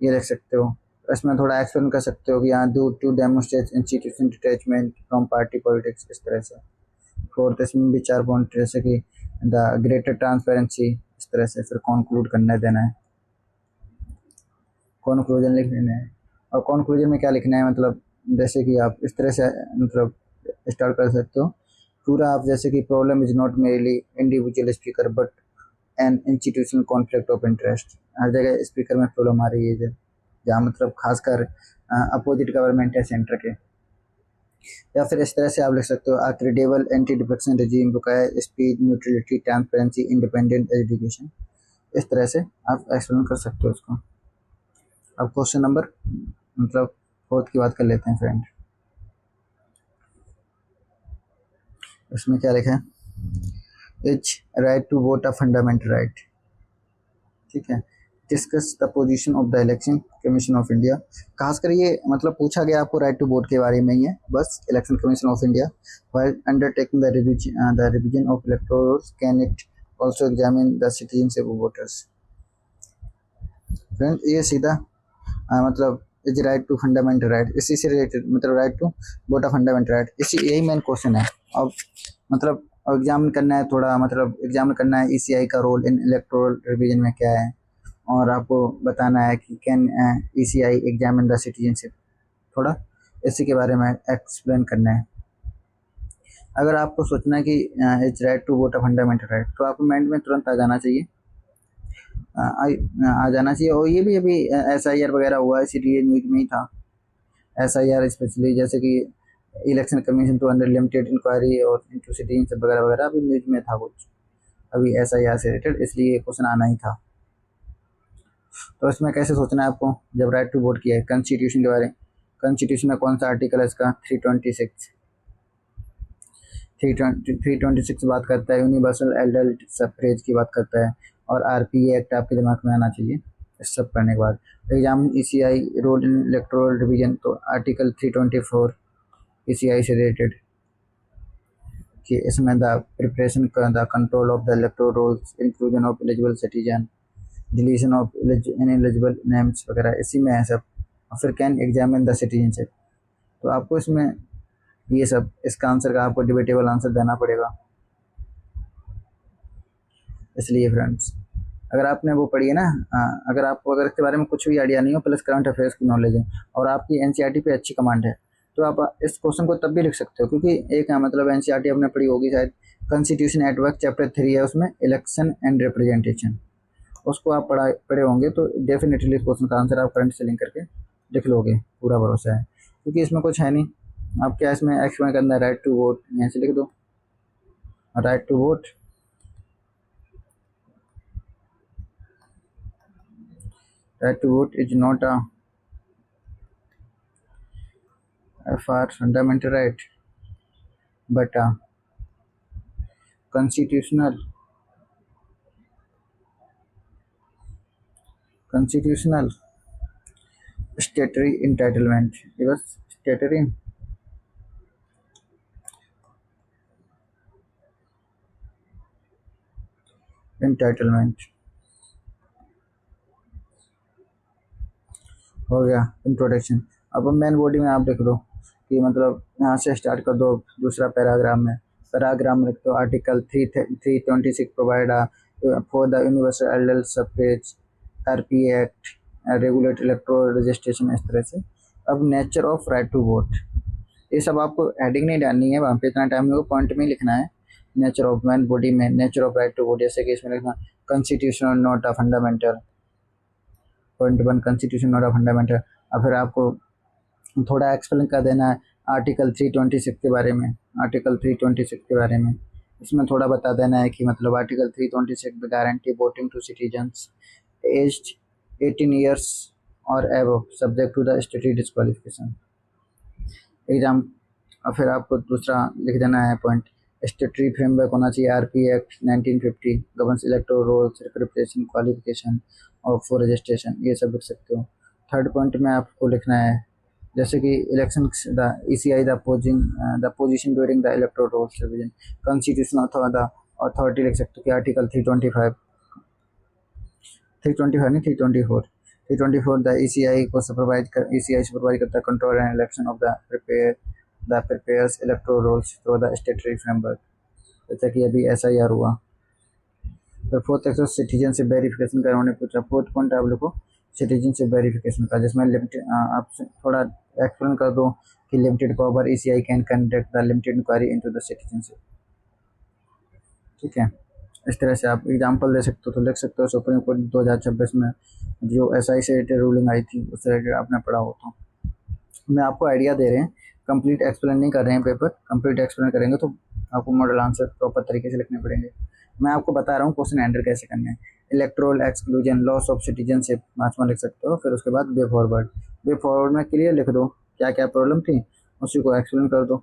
ये लिख सकते हो। इसमें थोड़ा एक्सप्लेन कर सकते हो कि यहाँ to demonstrate institution detachment from party politics, इस तरह से। फोर्थ इसमें भी 4 पॉइंट जैसे कि द ग्रेटर ट्रांसपेरेंसी, इस तरह से। फिर कॉन्क्लूड करना देना है, कॉन्क्लूजन लिख लेना है। और कॉन्क्लूजन में क्या लिखना है, मतलब जैसे कि आप इस तरह से मतलब स्टार्ट कर सकते हो पूरा आप, जैसे कि problem is not merely individual speaker but an institutional conflict of interest. हर जगह स्पीकर में प्रॉब्लम आ रही है जहाँ मतलब खासकर अपोजिट गवर्नमेंट है सेंटर के, या फिर इस तरह से आप लिख सकते हो, a credible anti defection regime require speed, neutrality, transparency, independent education. इस तरह से आप एक्सप्लेन कर सकते हो उसको। अब क्वेश्चन नंबर मतलब फोर्थ की बात कर लेते हैं फ्रेंड। इसमें क्या लिखा है, is right to vote a fundamental right. ठीक है, discuss the position of the election commission of India. खासकर ये मतलब पूछा गया आपको राइट टू वोट के बारे में ही है बस। Election commission of India while undertaking the revision of electoral rules can it also examine the citizenship of voters. Friend ये सीधा मतलब is right to fundamental right, इसी से रिलेटेड मतलब right to vote a fundamental right, इसी यही main question है। अब मतलब एग्जामिन करना है थोड़ा, मतलब एग्जामिन करना है ईसीआई का रोल इन इलेक्टोरल रिवीजन में क्या है, और आपको बताना है कि can ECI examine the citizenship, थोड़ा इसी के बारे में एक्सप्लेन करना है। अगर आपको सोचना है कि it's right to vote a fundamental right, तो आपको माइंड में तुरंत आ जाना चाहिए, आ जाना चाहिए। और ये भी अभी एसआईआर वगैरह हुआ, इसीलिए न्यूज में ही था एसआईआर, स्पेशली जैसे कि election commission to under limited inquiry और इनटू सिटीजनशिप वगैरह वगैरह, अभी न्यूज में था कुछ अभी एसआईआर से रिलेटेड, इसलिए क्वेश्चन आना ही था। तो इसमें कैसे सोचना है आपको, जब राइट टू वोट किया है कॉन्स्टिट्यूशन के बारे में, कॉन्स्टिट्यूशन में कौन सा आर्टिकल है इसका, 326। 326 बात करता है यूनिवर्सल एडल्ट सफ्रेज की बात करता है, और आरपीए एक्ट आपके दिमाग में आना चाहिए। इस सब करने के बाद exam ECI role in electoral division, तो आर्टिकल 324 ईसीआई से रिलेटेड कि इसमें the preparation the control of the electoral rolls, inclusion of eligible citizen, deletion of ineligible names वगैरह इसी में है सब। और फिर कैन एग्जामिन द सिटीजनशिप, तो आपको इसमें ये सब, इसका आंसर का आपको डिबेटेबल आंसर देना पड़ेगा। इसलिए फ्रेंड्स अगर आपने वो पढ़ी है ना, अगर आपको अगर इसके बारे में कुछ भी आइडिया नहीं हो प्लस करंट अफेयर्स की नॉलेज है और आपकी एनसीईआरटी पे अच्छी कमांड है, तो आप इस क्वेश्चन को तब भी लिख सकते हो, क्योंकि एक मतलब एनसीईआरटी आपने पढ़ी होगी शायद, कॉन्स्टिट्यूशन एट वर्क चैप्टर 3 है, उसमें इलेक्शन एंड रिप्रेजेंटेशन, उसको आप पढ़े होंगे, तो डेफिनेटली इस क्वेश्चन का आंसर आप करंट से लिंक करके लिख लोगे, पूरा भरोसा है, क्योंकि इसमें कुछ है नहीं। आप क्या इसमें एक्सप्लेन करना है, राइट टू वोट यहाँ से लिख दो, right to vote, right to vote is not a fundamental right but a constitutional statutory entitlement, because statutory entitlement हो गया इंट्रोडक्शन। अब मेन बॉडी में आप लिख दो कि मतलब यहाँ से स्टार्ट कर दो, दूसरा पैराग्राफ में लिख दो article 326 provide for the universal adult suffrage, RPA act regulate electoral registration, इस तरह से। अब nature of right to vote, ये सब आपको हेडिंग नहीं डालनी है, वहाँ पे इतना टाइम नहीं, पॉइंट में ही लिखना है। नेचर ऑफ मेन बॉडी में nature of right to vote, जैसे कि इसमें लिखना constitutional not a fundamental, point 1 constitution not a fundamental. और फिर आपको थोड़ा एक्सप्लेन कर देना है आर्टिकल 326 के बारे में, आर्टिकल 326 के बारे में इसमें थोड़ा बता देना है कि मतलब article 326 guarantee voting to citizens aged 18 years और above subject to the statutory disqualification exam. और फिर आपको दूसरा लिख देना है पॉइंट, स्टेटरी फ्रेमवर्क होना चाहिए, RP act 1950 governs electoral rolls, representation, qualification और फॉर रजिस्ट्रेशन, ये सब लिख सकते हो। थर्ड पॉइंट में आपको लिखना है जैसे कि election the ECI the position during the electoral rolls revision, constitution अथवा द अथॉरिटी लिख सकते हो कि आर्टिकल 325 नहीं 324 द ईसीआई को ईसीआई सुपरवाइज करता है control and election of the prepares electoral rolls through the statutory framework, जैसा कि अभी एसआईआर हुआ। फिर फोर्थ एक्सर्स सिटीजनशिप वेरिफिकेशन का उन्होंने पूछा, फोर्थ पॉइंट आप लोग को सिटीजनशिप वेरिफिकेशन का, जिसमें लिमिटेड आप थोड़ा एक्सप्लेन कर दो कि limited power ECI can conduct the limited inquiry into the citizenship. ठीक है, इस तरह से आप एग्जांपल दे सकते हो, तो लिख सकते हो सुप्रीम कोर्ट 2026 में जो एसआई से रिलेटेड रूलिंग आई थी उससे रिलेटेड आपने पढ़ा हो, तो मैं आपको आइडिया दे रहे हैं कंप्लीट एक्सप्लेन नहीं कर रहे हैं पेपर, कंप्लीट एक्सप्लेन करेंगे तो आपको मॉडल आंसर प्रॉपर तरीके से लिखने पड़ेंगे। मैं आपको बता रहा हूँ क्वेश्चन हैंडल कैसे करने हैं। Electoral exclusion, loss of citizenship marks में लिख सकते हो। फिर उसके बाद वे फॉरवर्ड, वे फॉरवर्ड में क्लियर लिख दो क्या क्या प्रॉब्लम थी, उसी को एक्सप्लेन कर दो।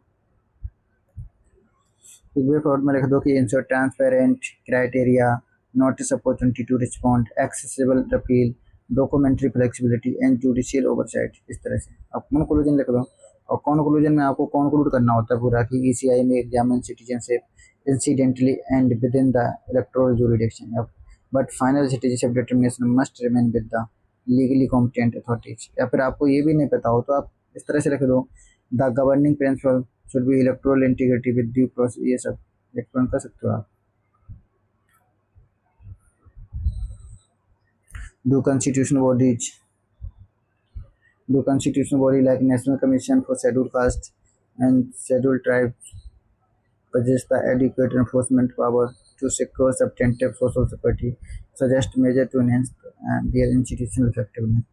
वे फॉरवर्ड में लिख दो कि ensure transparent criteria, notice opportunity to respond, accessible appeal, documentary flexibility and judicial oversight. इस तरह से आप कंक्लूजन लिख दो। और कंक्लूजन में आपको कंक्लूड करना होता है पूरा कि ईसीआई में examine citizenship incidentally and with in the electoral jurisdiction, but final citizenship determination must remain with the legally competent authorities. या फिर आपको ये भी नहीं पता हो तो आप इस तरह से लिख दो the governing principle should be electoral integrity with due process. ये सब एक्सप्लेन कर सकते हो आप। Do constitutional bodies, do constitutional body like National Commission for Scheduled Caste and Scheduled Tribes possess the adequate enforcement power to secure substantive social security, suggest measure to enhance their institutional effectiveness।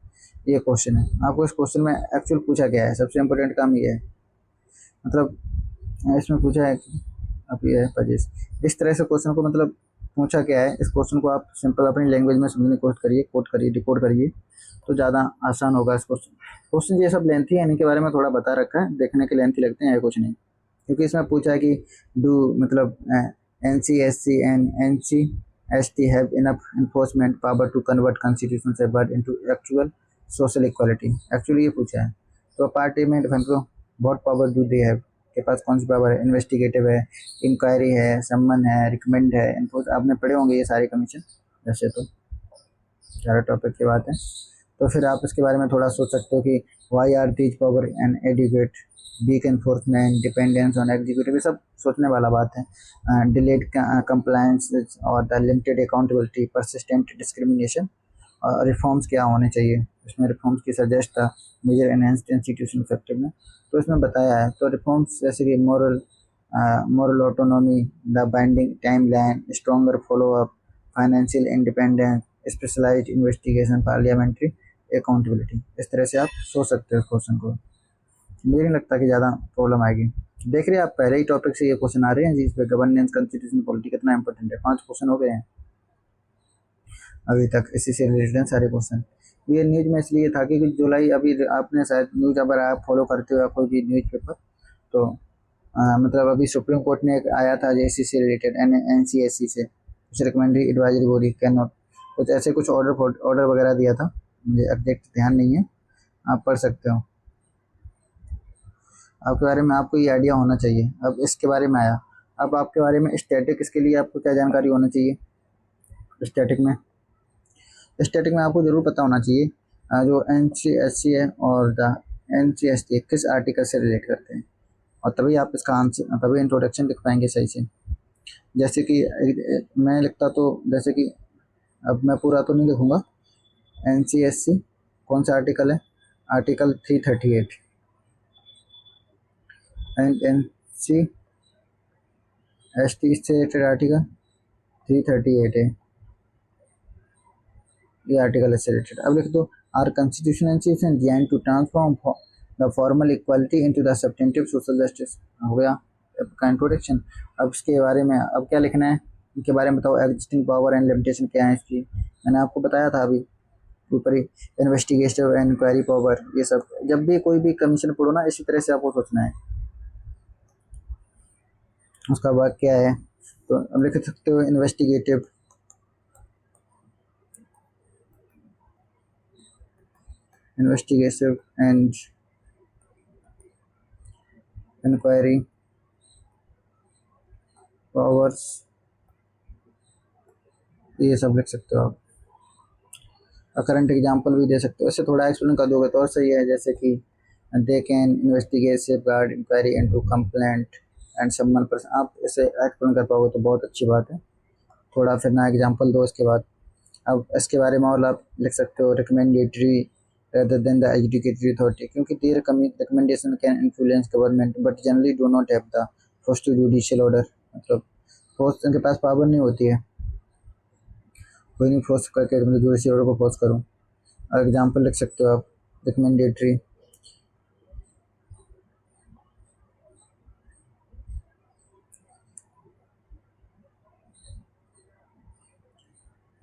ये question है, आपको इस question में actual पूछा गया है, सबसे important काम ये है, मतलब इसमें पूछा है कि अब ये है पजेस। इस तरह से क्वेश्चन को मतलब पूछा क्या है, इस क्वेश्चन को आप सिंपल अपनी लैंग्वेज में समझने की कोशिश करिए, कोट करिए, डिकोड करिए तो ज़्यादा आसान होगा इस क्वेश्चन ये सब लेंथी है, इनके बारे में थोड़ा बता रखा है, देखने के लेंथी लगते हैं कुछ नहीं, क्योंकि इसमें पूछा है कि डू मतलब NC/SC and NC/ST have enough enforcement power to convert constitution से bird into actual social equality. Actually ये पूछा है तो पार्टी में डिफेंस को बहुत पावर डू दे हैव, के पास कौन सी पावर है, इन्वेस्टिगेटिव है, इंक्वायरी है, सम्मन है, रिकमेंड है, इनको आपने पढ़े होंगे ये सारे कमीशन, वैसे तो सारा टॉपिक की बात है। तो फिर आप इसके बारे में थोड़ा सोच सकते हो कि why are these power and adequate, weak enforcement, dependence on executive, ये सब सोचने वाला बात है। डिलेड कंप्लायंस और the limited accountability, persistent discrimination और रिफॉर्म्स क्या होने चाहिए, इसमें रिफॉर्म्स की सजेस्ट था, मेजर एनहेंस्ड इंस्टीट्यूशन इफेक्टिवनेस, तो इसमें बताया है। तो रिफॉर्म्स जैसे कि moral autonomy, the binding timeline, stronger follow up, financial independence, specialised investigation, parliamentary accountability. इस तरह से आप सोच सकते हो क्वेश्चन को, मुझे नहीं लगता कि ज़्यादा प्रॉब्लम आएगी। देख रहे हैं आप पहले ही टॉपिक से ये क्वेश्चन आ रहे हैं जिस पे गवर्नेंस, कॉन्स्टिट्यूशन, पॉलिटी कितना इंपॉर्टेंट है, 5 क्वेश्चन हो गए हैं अभी तक, इसी से रिलेटेड हैं सारे क्वेश्चन। ये न्यूज़ में इसलिए था कि जुलाई, अभी आपने शायद न्यूज़ अगर आप फॉलो करते हो कोई भी न्यूज़ पेपर तो मतलब अभी सुप्रीम कोर्ट ने एक आया था जेसी से रिलेटेड, NC/SC से कुछ रिकमेंडरी एडवाइजरी बॉडी कैन नॉट, कुछ ऐसे कुछ ऑर्डर वगैरह दिया था, मुझे एग्जैक्ट ध्यान नहीं है, आप पढ़ सकते हो। आपके बारे में आपको ये आइडिया होना चाहिए। अब इसके बारे में आया, अब आपके बारे में स्टैटिक, इसके लिए आपको क्या जानकारी होना चाहिए। स्टैटिक में आपको ज़रूर पता होना चाहिए जो NC/SC है और द NC/ST किस आर्टिकल से रिलेट करते हैं, और तभी आप इसका आंसर, तभी इंट्रोडक्शन लिख पाएंगे सही से। जैसे कि मैं लिखता तो, जैसे कि अब मैं पूरा तो नहीं लिखूँगा, NC/SC कौन सा आर्टिकल है, आर्टिकल 338, एंड NC/ST से रिलेटेड आर्टिकल 338 है, ये आर्टिकल इससे रिलेटेड। अब लिख दो are constitution institution design to transform the formal equality into the substantive social justice, हो गया का इंट्रोडक्शन। अब इसके बारे में अब क्या लिखना है, इनके बारे में बताओ, एग्जिस्टिंग पावर एंड लिमिटेशन क्या है इसकी, मैंने आपको बताया था अभी ऊपर ही, इन्वेस्टिगेटिव एंड इंक्वायरी पावर, ये सब जब भी कोई भी कमीशन पढ़ो ना इसी तरह से आपको सोचना है। उसका बाद क्या है, तो अब लिख सकते हो इन्वेस्टिगेटिव एंड इंक्वायरी पावर्स, ये सब लिख सकते हो आप। करंट एग्जाम्पल भी दे सकते हो, इससे थोड़ा एक्सप्लेन कर दोगे तो और सही है, जैसे कि they can investigate, safeguard, inquiry into complaint and summon person, आप इसे एक्सप्लेन कर पाओगे तो बहुत अच्छी बात है। थोड़ा फिर ना एग्जाम्पल दो इसके बाद। अब इसके बारे में और आप लिख सकते हो recommendatory rather than the adjudicatory authority, क्योंकि their recommendation can influence government but generally do not have the force to judicial order, मतलब फोर्स उनके पास पावर नहीं होती है, कोई नहीं फोर्स करके मतलब जुडिशियल ऑर्डर को फोर्स करूँ। और एग्जाम्पल लिख सकते हो आप, रिकमेंडेटरी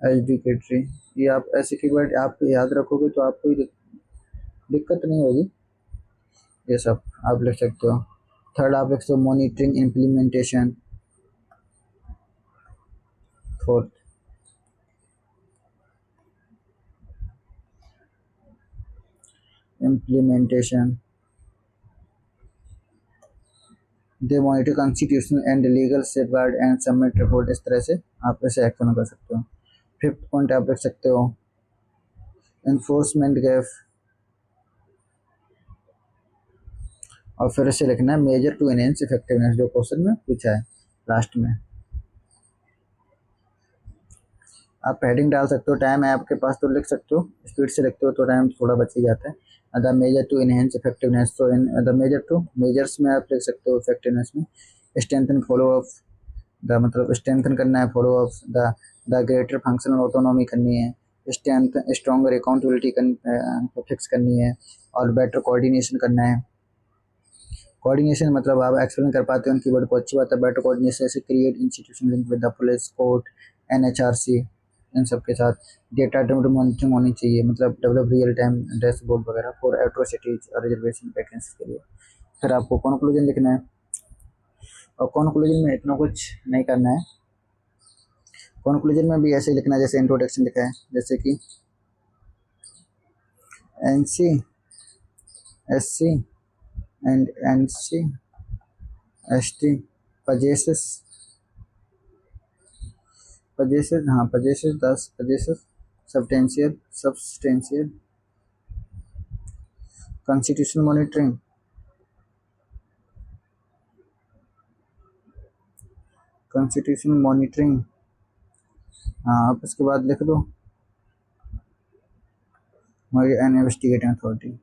एजुकेटरी, ये आप ऐसे कीवर्ड आप याद रखोगे तो आपको दिक्कत नहीं होगी। ये सब आप लिख सकते हो। थर्ड आप लिख सकते हो monitoring implementation. Fourth implementation, they monitor constitutional and legal safeguard and submit report. इस तरह से आप इसे एक्शन कर सकते हो। फिफ्थ पॉइंट आप लिख सकते हो इन्फोर्समेंट गैप, और फिर इसे लिखना है मेजर टू एनहेंस इफेक्टिवनेस, जो क्वेश्चन में पूछा है लास्ट में। आप हेडिंग डाल सकते हो, टाइम है आपके पास तो लिख सकते हो, स्पीड से लिखते हो तो टाइम थोड़ा बच ही जाता है। The measure to enhance effectiveness, तो in the measure to measures में आप लिख सकते हो इफेक्टिवनेस में स्ट्रेंथन फॉलो अप, द मतलब स्ट्रेंथन करना है, follow up the greater functional autonomy करनी है, स्ट्रेंथ स्ट्रॉन्गर अकाउंटेबिलिटी फिक्स करनी है, और बेटर कोऑर्डिनेशन करना है। कोऑर्डिनेशन मतलब आप एक्सप्लेन कर पाते हो उन कीवर्ड को, अच्छी बात है। बेटर कोऑर्डिनेशन से create institution link with the police court NHRC, इन सब के साथ डेटा ड्रिवन मॉनिटरिंग होनी चाहिए, मतलब डेवलप रियल टाइम डैशबोर्ड वगैरह फॉर एट्रोसिटीज और रिजर्वेशन वैकेंसी के लिए। फिर आपको कंक्लूजन लिखना है, और कंक्लूजन में इतना कुछ नहीं करना है। कंक्लूजन में भी ऐसे लिखना है जैसे इंट्रोडक्शन लिखा है, जैसे कि NC SC NC ST possesses possesses, हाँ possesses 10 possesses substantial constitution monitoring, constitution monitoring, हाँ आप इसके बाद लिख दो एन इन्वेस्टिगेटिंग अथॉरिटी।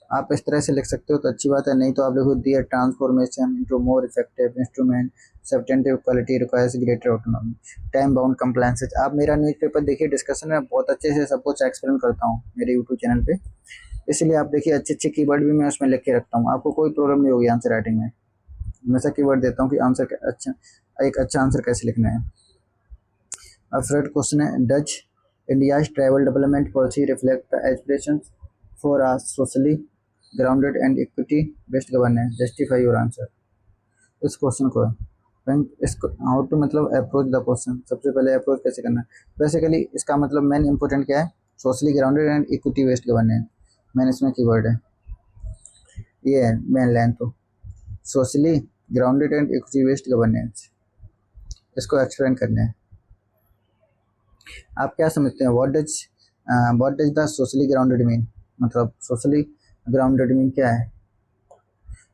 आप इस तरह से लिख सकते हो तो अच्छी बात है, नहीं तो आप लिखो their transformation into more effective instrument substantive quality requires greater autonomy time bound compliances. आप मेरा न्यूज़पेपर देखिए, डिस्कशन में बहुत अच्छे से सब कुछ एक्सप्लेन करता हूँ मेरे यूट्यूब चैनल पे, इसलिए आप देखिए अच्छे अच्छे कीवर्ड भी मैं उसमें लिख के रखता हूँ, आपको कोई प्रॉब्लम नहीं होगी आंसर राइटिंग में। हमेशा कीवर्ड देता हूँ कि आंसर अच्छा, एक अच्छा आंसर कैसे लिखना है। अब थर्ड क्वेश्चन है Dutch India's tribal development policy reflect the aspirations for uh socially grounded and equity based governance, justify your answer. इस क्वेश्चन को इसको हाउ टू मतलब अप्रोच द क्वेश्चन, सबसे पहले अप्रोच कैसे करना है। बेसिकली इसका मतलब मेन इंपॉर्टेंट क्या है, socially grounded and equity based governance, main इसमें कीवर्ड है, ये है मेन लाइन। तो socially grounded and equity based governance, इसको एक्सप्लेन करना है। आप क्या समझते हैं what does the socially grounded mean, मतलब सोशली ग्राउंडेड मीन क्या है,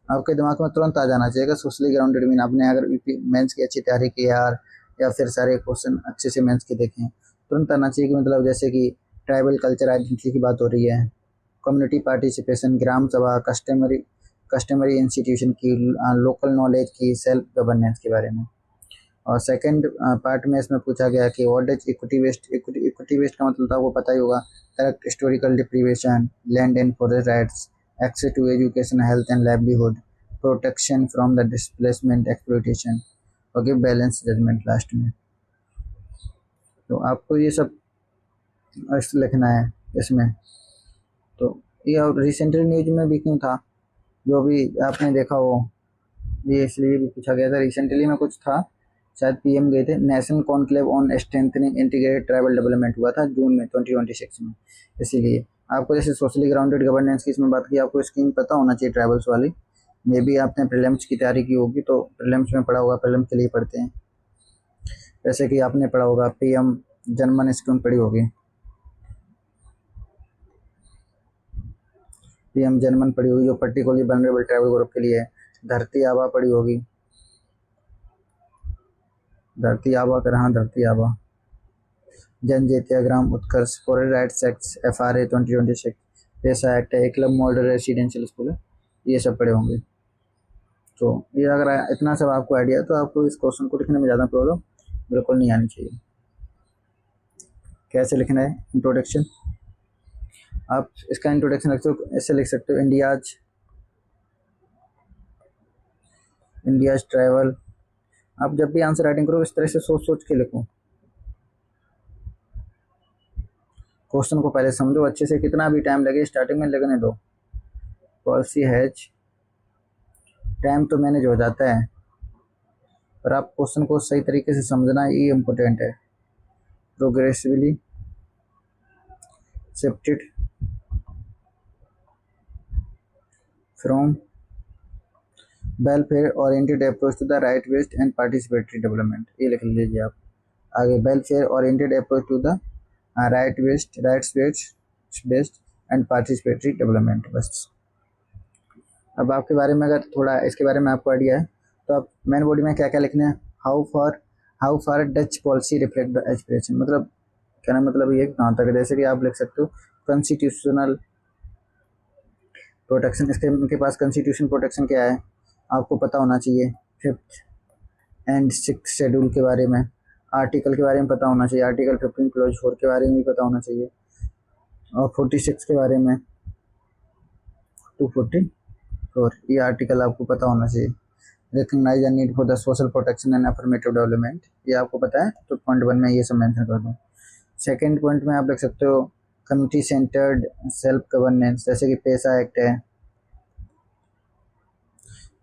आपके दिमाग में तुरंत आ जाना चाहिए सोशली ग्राउंडेड मीन। आपने अगर मेंस की अच्छी तैयारी की यार, या फिर सारे क्वेश्चन अच्छे से मेंस के देखें, तुरंत आना चाहिए कि मतलब जैसे कि ट्राइबल कल्चर आइडेंटिटी की बात हो रही है, कम्युनिटी पार्टिसिपेशन, ग्राम सभा, कस्टमरी इंस्टीट्यूशन की, लोकल नॉलेज की, सेल्फ गवर्नेंस के बारे में। और सेकंड पार्ट में इसमें पूछा गया कि what does equity west, equity west का मतलब तो आपको पता ही होगा, correct historical deprivation, land and forest rights, access to education, health and livelihood, protection from the displacement exploitation, और गिव बैलेंस जजमेंट लास्ट में। तो आपको ये सब लिखना है इसमें। तो ये और रिसेंटली न्यूज में भी क्यों था, जो भी आपने देखा हो, ये इसलिए भी पूछा गया था, रिसेंटली में कुछ था, शायद पीएम गए थे, national conclave on strengthening integrated tribal development हुआ था जून में 2026 में। इसीलिए आपको जैसे सोशली ग्राउंडेड गवर्नेंस की इसमें बात की, आपको स्कीम पता होना चाहिए ट्राइबल्स वाली, मे बी आपने प्रीलिम्स की तैयारी की होगी तो प्रीलिम्स में पढ़ा होगा, प्रीलिम्स के लिए पढ़ते हैं। जैसे कि आपने पढ़ा होगा पीएम जनमन स्कीम पढ़ी होगी, पीएम जनमन पढ़ी होगी जो पर्टिकुलरली वनरेबल ट्राइबल ग्रुप के लिए है। धरती आबा पढ़ी होगी, धरती आबा कर, हाँ धरती आबा, जनजातीय ग्राम उत्कर्ष, फॉरेस्ट राइट्स एक्ट, FRA 2026, पैसा एक्ट है, क्लब मॉडल रेसिडेंशियल स्कूल है, ये सब पढ़े होंगे। तो ये अगर इतना सब आपको आइडिया है तो आपको इस क्वेश्चन को लिखने में ज़्यादा प्रॉब्लम बिल्कुल नहीं आनी चाहिए। कैसे लिखना है इंट्रोडक्शन, आप इसका इंट्रोडक्शन लिख सकते हो, ऐसे लिख सकते हो इंडियाज ट्रैवल। आप जब भी आंसर राइटिंग करो इस तरह से सोच सोच के लिखो, क्वेश्चन को पहले समझो अच्छे से, कितना भी टाइम लगे स्टार्टिंग में लगने दो। पॉलिसी हैज, टाइम तो मैनेज हो जाता है, पर आप क्वेश्चन को सही तरीके से समझना ये इम्पोर्टेंट है। Progressively shifted from welfare oriented approach to the right based and participatory development, ये लिख लीजिए आप आगे। Welfare oriented approach to the rights based and participatory development. बस अब आपके बारे में अगर थोड़ा इसके बारे में आपको आइडिया है तो आप मेन बॉडी में क्या क्या लिखना है। How far Dutch policy reflect the aspiration, मतलब कहना मतलब ये कहाँ तक है। जैसे कि आप लिख सकते हो कॉन्स्टिट्यूशनल प्रोटेक्शन, इसके इनके पास कॉन्स्टिट्यूशन प्रोटेक्शन क्या है आपको पता होना चाहिए। 5th एंड 6th शेड्यूल के बारे में, आर्टिकल के बारे में पता होना चाहिए। आर्टिकल 15 क्लॉज 4 के बारे में भी पता होना चाहिए, और 46 के बारे में 244 ये आर्टिकल आपको पता होना चाहिए। Recognise the need for the social protection and affirmative development, ये आपको पता है तो पॉइंट 1 में ये सब मेंशन कर दूँ। सेकेंड पॉइंट में आप लिख सकते हो कम्युनिटी सेंटर्ड सेल्फ गवर्नेंस, जैसे कि पैसा एक्ट है,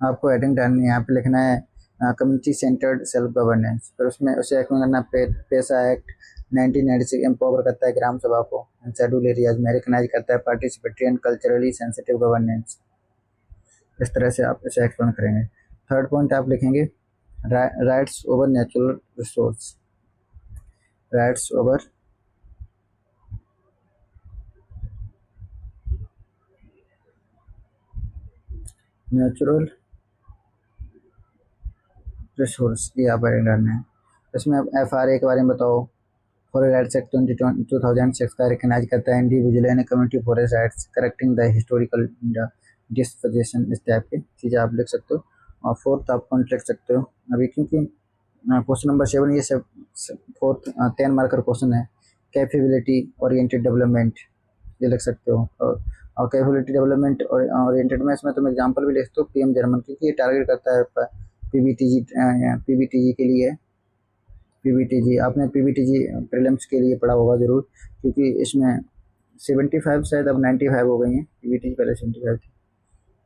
आपको हेडिंग डालनी है, यहाँ पे लिखना है कम्युनिटी सेंटर्ड सेल्फ गवर्नेंस, फिर उसमें उसे एक्ट में करना पैसा एक्ट 1996 एम्पावर करता है ग्राम सभा को शेड्यूल एरियाज में, रिकग्नाइज करता है participatory and culturally sensitive governance. इस तरह से आप इसे एक्सप्लेन करेंगे। थर्ड पॉइंट आप लिखेंगे rights over natural resource, rights over natural resource, ये आप डालना है। इसमें आप FRA के बारे में बताओ। फॉरेस्ट राइट्स एक्ट 2006 का रिकग्नाइज करता है individual and community forest rights, correcting the historical disposition, इस टाइप की चीज़ें आप लिख सकते हो। और फोर्थ आप पॉइंट लिख सकते हो अभी, क्योंकि क्वेश्चन नंबर 7 ये सब फोर्थ 10 मार्कर क्वेश्चन है। कैपेबिलिटी ओरिएंटेड डेवलपमेंट, ये लिख सकते हो। और कैपेबिलिटी डेवलपमेंट ओरिएंटेड में इसमें तुम एग्जांपल भी लिख सकते हो PM जर्मन, क्योंकि ये टारगेट करता है PBTG के लिए। PBTG आपने PBTG प्रीलिम्स के लिए पढ़ा होगा ज़रूर, क्योंकि इसमें 75 शायद अब 95 हो गई हैं, PBTG पहले 75 थी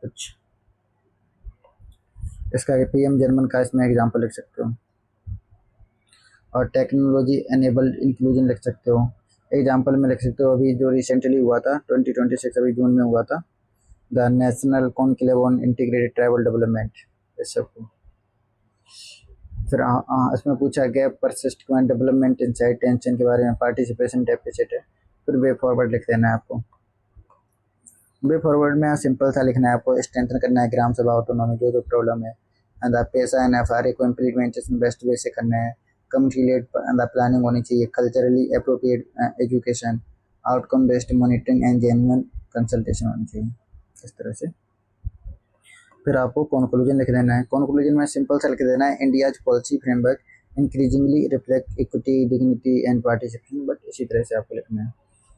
कुछ। इसका PM जर्मन का इसमें एग्जांपल लिख सकते हो। और टेक्नोलॉजी एनेबल्ड इंक्लूजन लिख सकते हो, एग्जांपल में लिख सकते हो। अभी जो रिसेंटली हुआ था 2026 अभी जून में हुआ था, the national conclave on integrated tribal development, इस सबको। फिर इसमें पूछा gap persistent development inside tension के बारे में, पार्टिसिपेशन डेफिसिट है। फिर वे फॉरवर्ड लिख देना है आपको। वे फॉरवर्ड में सिंपल सा लिखना है आपको, स्ट्रेंथन करना है ग्राम सभा ऑटोनॉमी, जो जो प्रॉब्लम है। एंड पैसा एंड FRA को इम्प्लीमेंटेशन बेस्ट वे से करना है। कम्युनिटी लेड प्लानिंग होनी चाहिए, culturally appropriate education, outcome based monitoring and genuine consultation होनी चाहिए, इस तरह से। फिर आपको कंक्लूजन लिख देना है। कंक्लूजन में सिंपल सा लिख देना है India's policy framework increasingly reflect equity dignity and participation, but इसी तरह से आपको लिखना है।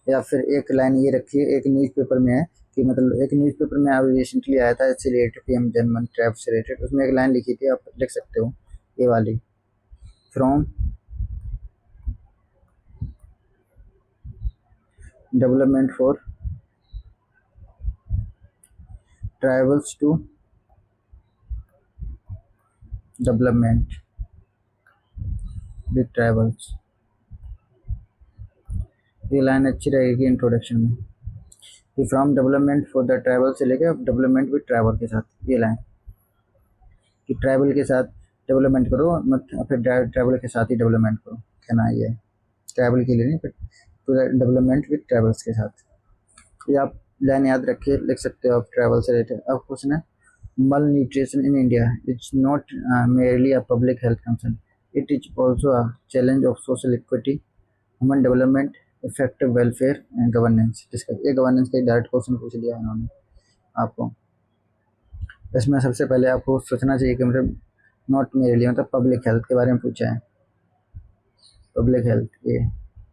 या फिर एक लाइन ये रखिए, एक न्यूज़पेपर में है कि मतलब एक न्यूज़पेपर में अभी रिसेंटली आया था इससे रिलेटेड PM जर्मन ट्रैप से रिलेटेड, उसमें एक लाइन लिखी थी, आप लिख सकते हो ये वाली, from development for tribals to development with tribals, ये लाइन अच्छी रहेगी इंट्रोडक्शन में कि from development for the tribal से लेकर डेवलपमेंट विद ट्राइबल के साथ, ये लाइन कि ट्राइबल के साथ डेवलपमेंट करो, मत फिर ट्राइबल के साथ ही डेवलपमेंट करो, कहना ये है। ट्राइबल के लिए नहीं, फिर पूरा डेवलपमेंट विद ट्राइबल्स के साथ, ये आप लाइन याद रखिए, लिख सकते हो आप ट्राइबल से रिलेटेड। अब क्वेश्चन है मल nutrition in India it's not merely a public health concern, it is also a challenge of social equity, human development, effective welfare and governance. ये गवर्नेंस का डायरेक्ट क्वेश्चन पूछ लिया इन्होंने आपको। इसमें सबसे पहले आपको सोचना चाहिए कि मतलब नॉट मेरली मतलब पब्लिक हेल्थ के बारे में पूछा है। पब्लिक हेल्थ, ये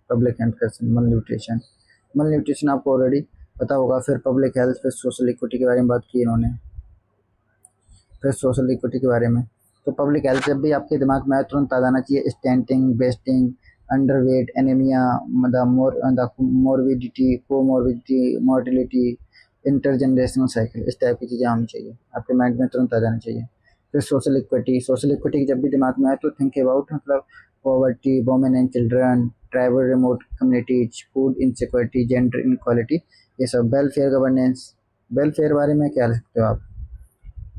पब्लिक हेल्थ का मल न्यूट्रिशन आपको ऑलरेडी पता होगा। फिर पब्लिक हेल्थ, फिर सोशल इक्विटी के बारे में बात की इन्होंने, फिर सोशल इक्विटी के बारे में। तो पब्लिक हेल्थ जब भी आपके दिमाग में आए तुरंत आ जाना चाहिए stunting, wasting, underweight, anemia, the morbidity, comorbidity, mortality, intergenerational cycle, इस टाइप की चीज़ें आनी चाहिए, आपके माइंड में तुरंत आ जानी चाहिए। फिर सोशल इक्विटी जब भी दिमाग में आए तो थिंक अबाउट मतलब poverty, women and children, tribal remote communities, food insecurity, gender inequality, ये सब। वेलफेयर गवर्नेंस, वेलफेयर बारे में क्या लिख सकते हो आप?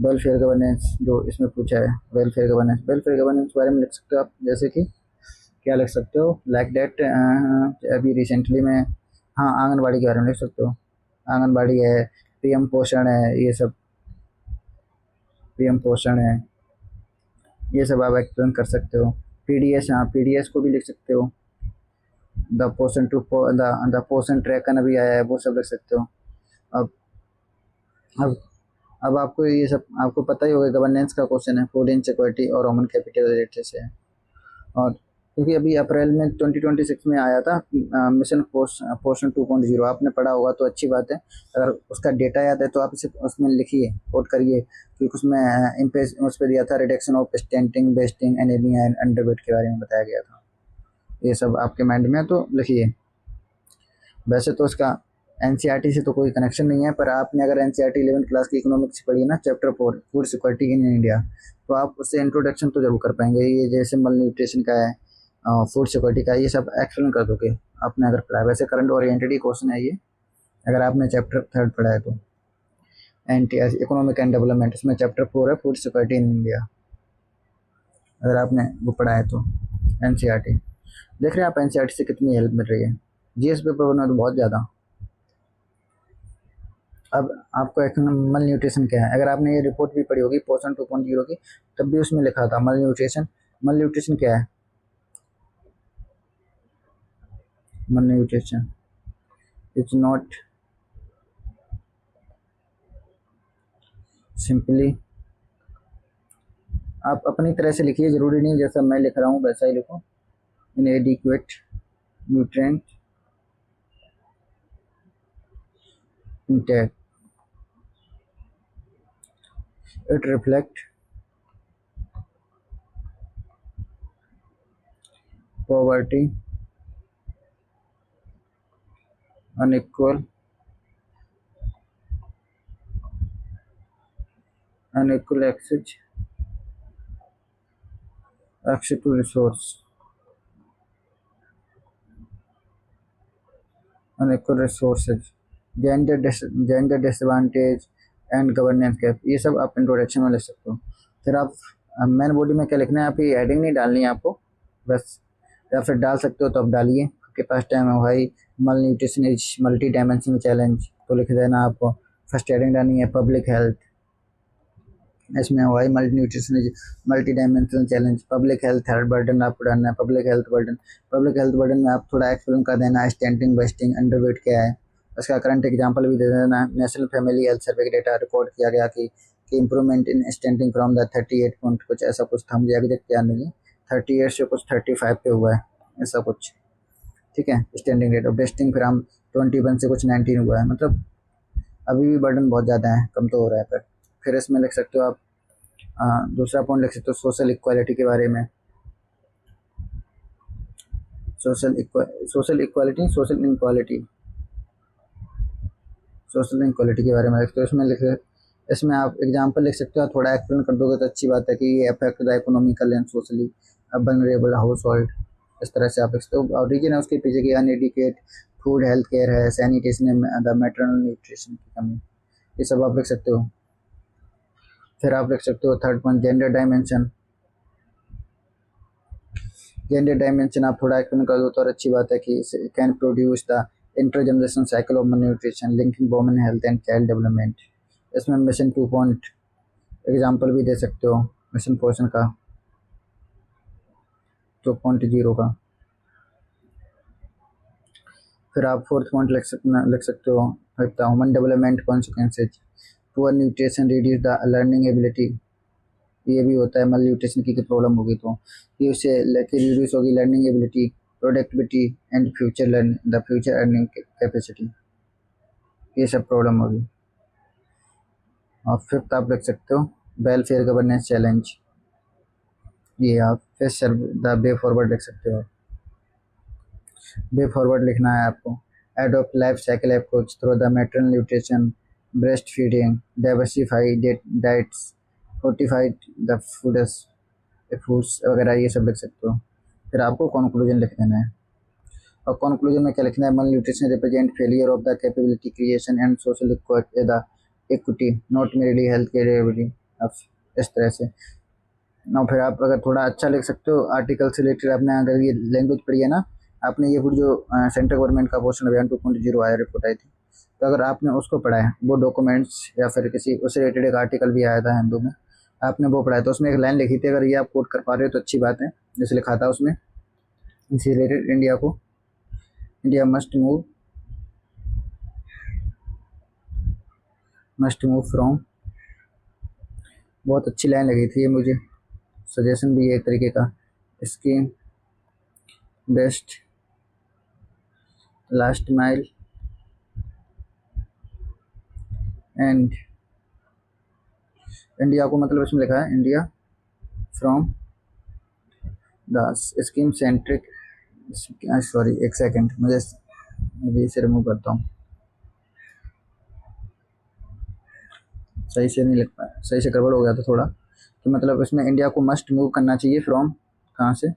वेलफेयर गवर्नेंस जो इसमें पूछा है, वेलफेयर गवर्नेंस के बारे में लिख सकते हो आप, जैसे कि क्या लिख सकते हो, लाइक डेट अभी रिसेंटली में, हाँ आंगनबाड़ी के बारे में लिख सकते हो, आंगनबाड़ी है, पीएम पोषण है, ये सब पीएम पोषण है, ये सब आप एक्सप्लेन कर सकते हो। पीडीएस, हाँ पीडीएस को भी लिख सकते हो। द पोषण टू द पोषण ट्रैक का भी आया है, वो सब लिख सकते हो। अब अब अब आपको ये सब आपको पता ही होगा, गवर्नेंस का क्वेश्चन है, फूड इनसिक्योरिटी और ह्यूमन कैपिटल रिलेटेड से है। और क्योंकि अभी अप्रैल में 2026 में आया था मिशन पोषण 2.0, आपने पढ़ा होगा तो अच्छी बात है। अगर उसका डेटा याद है तो आप इसे उसमें लिखिए, कोट करिए, क्योंकि उसमें उस पर दिया था reduction of stunting, wasting, anaemia and underweight के बारे में बताया गया था। ये सब आपके माइंड में है तो लिखिए। वैसे तो उसका एनसीईआरटी से तो कोई कनेक्शन नहीं है, पर आपने अगर एनसीईआरटी 11th क्लास की इकोनॉमिक्स पढ़ी है ना, chapter 4 food security in India, तो आप उससे इंट्रोडक्शन तो जरूर कर पाएंगे। ये जैसे मल न्यूट्रिशन का है, फूड सिक्योरिटी का, ये सब एक्सप्लेन कर दोगे आपने अगर पढ़ा है। वैसे करंट ओरिएंटेड ही क्वेश्चन है ये, अगर आपने चैप्टर 3 पढ़ा है तो। एंटी इकोनॉमिक एंड डेवलपमेंट, इसमें चैप्टर 4 है फूड सिक्योरिटी इन इंडिया, अगर आपने वो पढ़ा है तो। एनसीईआरटी देख रहे हैं आप, एनसीईआरटी से कितनी हेल्प मिल रही है। जीएस पेपर बनना तो बहुत ज़्यादा। अब आपको एक मल न्यूट्रिशन क्या है, अगर आपने ये रिपोर्ट भी पढ़ी होगी पोषण 2.0 की, तब भी उसमें लिखा था मल न्यूट्रिशन। मल न्यूट्रिशन क्या है? मल न्यूट्रिशन इज नॉट सिंपली, आप अपनी तरह से लिखिए, जरूरी नहीं जैसा मैं लिख रहा हूँ वैसा ही लिखो। इनएडिक्वेट nutrient intake, it reflect poverty, unequal unequal access to resource, unequal resources, gender disadvantage and governance gap, ये सब आप इंट्रोडक्शन में लिख सकते हो। फिर आप मेन बॉडी में क्या लिखना है, आप ये हेडिंग नहीं डालनी है आपको बस, या फिर डाल सकते हो तो आप डालिए, आपके पास टाइम है भाई। मल nutrition is multi dimensional challenge, तो लिख देना आपको। फर्स्ट हेडिंग डालनी है पब्लिक हेल्थ, इसमें हुआ multi nutrition is multi dimensional challenge, public health burden आपको डालना है, public health burden. Public health burden में आप थोड़ा एक्सप्लेन कर देना, स्टेंटिंग, बेस्टिंग, अंडरवेट क्या है, उसका करंट एग्जांपल भी दे देना। नेशनल फैमिली हेल्थ सर्वे के डेटा रिकॉर्ड किया गया कि improvement in stenting from the 38 point कुछ ऐसा कुछ था, मुझे एग्जैक्ट याद नहीं है, 38 से कुछ 35 पे हुआ है ऐसा कुछ, ठीक है स्टैंडिंग रेट। और बेस्टिंग फिर हम 21 से कुछ 19 हुआ है, मतलब अभी भी बर्डन बहुत ज़्यादा है, कम तो हो रहा है पर। फिर इसमें लिख सकते हो आप दूसरा पॉइंट लिख सकते हो सोशल इक्वालिटी के बारे में, सोशल इक्वालिटी, सोशल इनक्वालिटी के बारे में लिखते हो। इसमें लिख, इसमें आप एग्जांपल लिख सकते हो, थोड़ा एक्सप्लेन कर दोगे तो अच्छी बात है कि ये affect the economical and socially vulnerable house hold, इस तरह से आप लिख सकते हो। और रीजन है उसके पीछे की अनएडिकेट फूड हेल्थ केयर है, सैनिटेशन, द मैटरनल न्यूट्रिशन की कमी, ये सब आप लिख सकते हो। फिर आप लिख सकते हो third point gender dimension, gender dimension आप थोड़ा एक्सप्लेन कर दो तो और अच्छी बात है कि can produce the intergeneration cycle of nutrition linking women health and child development. इसमें मिशन 2 पॉइंट एग्जाम्पल भी दे सकते हो, मिशन पोषण का 2.0 का। फिर आप फोर्थ पॉइंट लिख सकते हो human development consequences, poor nutrition reduce the learning ability, ये भी होता है मल न्यूट्रिशन की प्रॉब्लम होगी तो ये उससे रिड्यूस होगी learning ability, productivity and future earning capacity, ये सब प्रॉब्लम होगी। और फिफ्थ आप लिख सकते हो वेलफेयर गवर्नेंस चैलेंज, ये आप फिर द वे फॉरवर्ड लिख सकते हो। वे फॉरवर्ड लिखना है आपको। Adopt life cycle approach through the maternal nutrition, breast feeding, diversify diets, fortified the foods foods वगैरह, ये सब लिख सकते हो। फिर आपको कंक्लूजन लिख देना है। और कंक्लूजन में क्या लिखना है? मल nutrition represent failure of the capability creation and social equity, not merely health care. इस तरह से। ना फिर आप अगर थोड़ा अच्छा लिख सकते हो आर्टिकल से रिलेटेड, आपने अगर ये लैंग्वेज पढ़ी है ना, आपने ये जो सेंट्रल गवर्नमेंट का पोर्शन अभियान 2.0 आया, रिपोर्ट आई थी, तो अगर आपने उसको पढ़ा है, वो डॉक्यूमेंट्स या फिर किसी उससे रिलेटेड एक आर्टिकल भी आया था हिंदू में, आपने वो पढ़ा है, तो उसमें एक लाइन लिखी थी, अगर ये आप कोट कर पा रहे हो तो अच्छी बात है। जैसे लिखा था उसमें, इसी related India must move from, बहुत अच्छी लाइन लगी थी ये मुझे, सजेशन भी है एक तरीके का। Scheme best last mile and India को मतलब इसमें लिखा है India from the scheme centric, sorry एक सेकंड, मुझे अभी इसे रिमूव करता हूँ, सही से नहीं लिख पाया, सही से गड़बड़ हो गया था थोड़ा। तो मतलब इसमें इंडिया को मस्ट मूव करना चाहिए फ्रॉम, कहाँ से?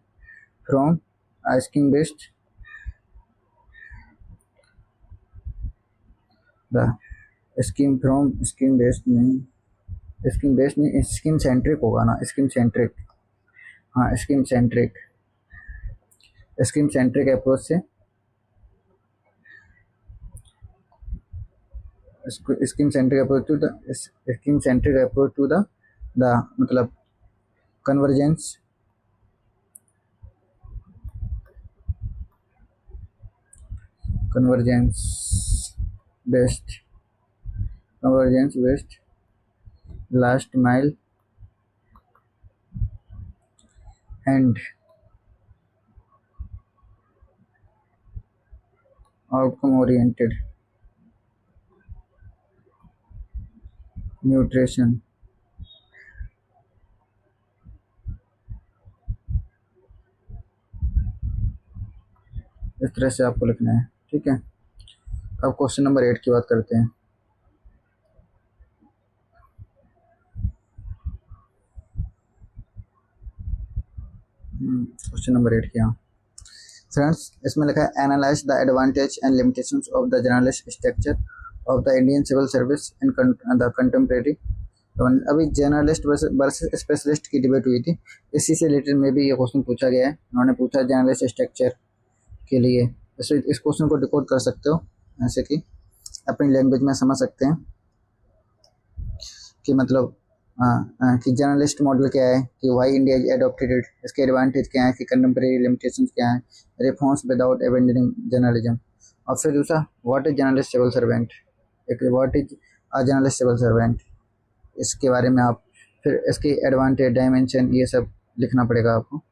From scheme based the scheme from scheme based नहीं, स्कीम सेंट्रिक होगा ना, स्कीम सेंट्रिक, हाँ स्कीम सेंट्रिक अप्रोच से, scheme centric approach to the मतलब convergence based last mile and outcome oriented nutrition. इस तरह से आपको लिखना है, ठीक है। अब क्वेश्चन नंबर 8 की बात करते हैं। क्वेश्चन नंबर 8 क्या फ्रेंड्स, इसमें लिखा है analyse the advantage and limitations of the journalist structure of the Indian civil service in the contemporary. अभी जर्नलिस्ट वर्सेस स्पेशलिस्ट की डिबेट हुई थी, इसी से रिलेटेड में भी ये क्वेश्चन पूछा गया है। उन्होंने पूछा जर्नलिस्ट स्ट्रक्चर के लिए, इस क्वेश्चन को डिकोड कर सकते हो ऐसे कि अपनी लैंग्वेज में समझ सकते हैं कि मतलब कि जर्नलिस्ट मॉडल क्या है, कि वाई इंडिया एडॉप्टेड इट, इसके एडवांटेज क्या है, कि कंटेम्प्रेरी लिमिटेशंस क्या है, रिफॉर्म्स विदाउट एबेंडनिंग जर्नलिज्म। और फिर दूसरा, what is journalist civil servant, एक what is a journalist civil servant, इसके बारे में आप फिर इसके एडवांटेज डायमेंशन ये सब लिखना पड़ेगा आपको।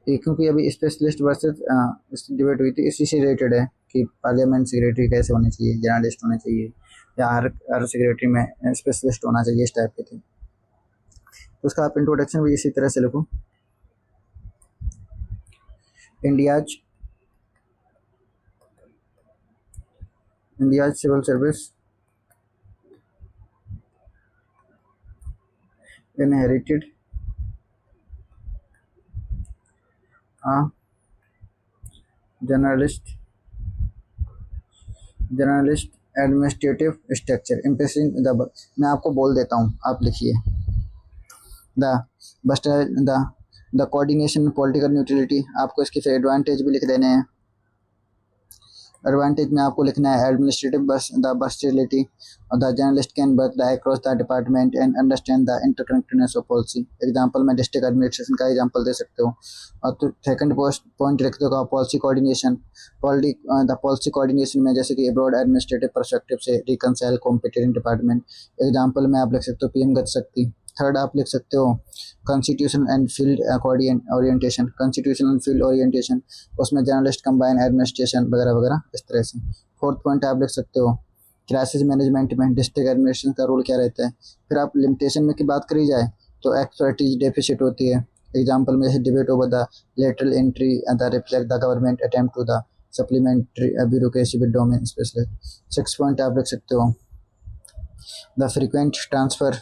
क्योंकि अभी स्पेशलिस्ट वर्सेस डिबेट हुई थी, इसी से रिलेटेड है कि पार्लियामेंट सेक्रेटरी कैसे होने चाहिए, जर्नलिस्ट होने चाहिए या हर सेक्रेटरी में स्पेशलिस्ट होना चाहिए, इस टाइप के थे। तो उसका आप इंट्रोडक्शन भी इसी तरह से लिखो, India's civil service inherited a journalist administrative structure impressing the, मैं आपको बोल देता हूँ, आप लिखिए द कोऑर्डिनेशन पॉलिटिकल न्यूट्रलिटी, आपको इसके फिर एडवांटेज भी लिख देने हैं। एडवांटेज में आपको लिखना है administrative versatility, the journalist can work across the department and understand the interconnectedness of policy. Example में डिस्ट्रिक्ट एडमिनिस्ट्रेशन का एग्जांपल दे सकते हो। और तो सेकंड पॉइंट लिख दो पॉलिसी कोऑर्डिनेशन, पॉलिसी कोऑर्डिनेशन में जैसे कि अब्रॉड एडमिनिस्ट्रेटिव पर्सपेक्टिव से रिकंसाइल कॉम्पिटेटिंग डिपार्टमेंट। एग्जांपल में आप लिख सकते हो पीएम गति शक्ति। थर्ड आप लिख सकते हो constitution and field orientation, constitution and field orientation, उसमें जर्नलिस्ट कंबाइन एडमिनिस्ट्रेशन वगैरह वगैरह, इस तरह से। फोर्थ पॉइंट आप लिख सकते हो क्राइसिस मैनेजमेंट में डिस्ट्रिक्ट एडमिनिस्ट्रेशन का रोल क्या रहता है। फिर आप लिमिटेशन में की बात करी जाए तो एक्सपर्टीज डेफिसिट होती है, एग्जाम्पल में जैसे debate over the lateral entry the reflect the government attempt to the supplementary bureaucracy with domain specialist. 6 point आप लिख सकते हो, the frequent transfer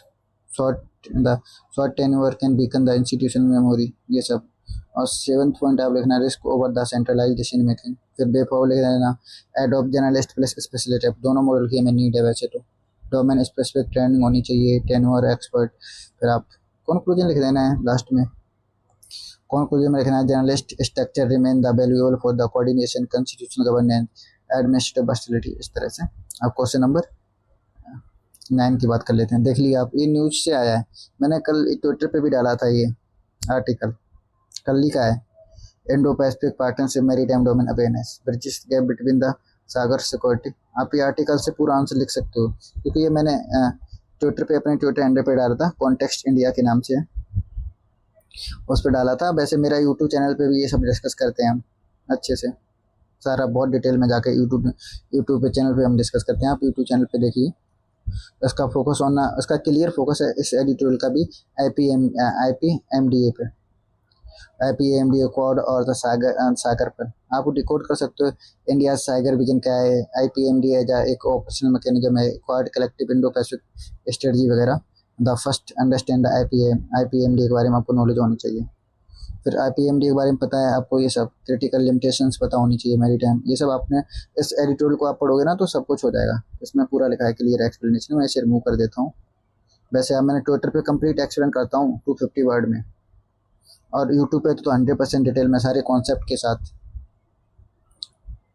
short the short tenure can weaken the institutional memory, ये सब। और 7th point आप लिखना risk over the centralise decision making. फिर बेफॉर लिख देना एडॉप्ट जनरलिस्ट प्लस स्पेशलिस्ट। दोनों मॉडल की हमें नीड है वैसे तो। डोमेन स्पेसिफिक ट्रेनिंग होनी चाहिए, टेन्योर एक्सपर्ट। फिर आप कंक्लूजन लिख देना है लास्ट में। कंक्लूजन में लिखना है journalist structure remain the valuable for the coordination constitutional governance administrative versatility. इस तरह से आप क्वेश्चन नंबर 9 की बात कर लेते हैं। देख लिया आप, ये न्यूज से आया है, मैंने कल ट्विटर पे भी डाला था ये आर्टिकल, कल लिखा है Indo Pacific partnership maritime domain awareness bridges gap between the Sagar security. आप ये आर्टिकल से पूरा आंसर लिख सकते हो, क्योंकि ये मैंने ट्विटर पे अपने ट्विटर हैंडल पे डाला था, कॉन्टेक्स्ट इंडिया के नाम से उस पर डाला था। वैसे मेरा यूट्यूब चैनल पे भी ये सब डिस्कस करते हैं हम अच्छे से, सारा बहुत डिटेल में जाके यूट्यूब पे चैनल पे हम डिस्कस करते हैं। आप यूट्यूब चैनल पे देखिए, इसका फोकस होना, इसका क्लियर फोकस है इस एडिटोरियल का भी IPMDA पे, IPMDA कोड और द सागर पर। आप डिकोड कर सकते हो इंडिया सागर विजन क्या है, IPMDA एक ऑपरेशनल मैकेनिज्म है, Quad collective Indo Pacific strategy वगैरह। The first understand the IPMDA के बारे में आपको नॉलेज होनी चाहिए। फिर IPMDA के बारे में पता है आपको, ये सब क्रिटिकल लिमिटेशंस पता होनी चाहिए मैरीटाइम, ये सब आपने इस एडिटोरियल को आप पढ़ोगे ना तो सब कुछ हो जाएगा। इसमें पूरा लिखा है क्लियर एक्सप्लेनेशन। मैं इसे रिमूव कर देता हूँ। वैसे अब मैंने ट्विटर पे कंप्लीट एक्सप्लेन करता हूँ 250 वर्ड में, और यूट्यूब पे तो 100% डिटेल में सारे कॉन्सेप्ट के साथ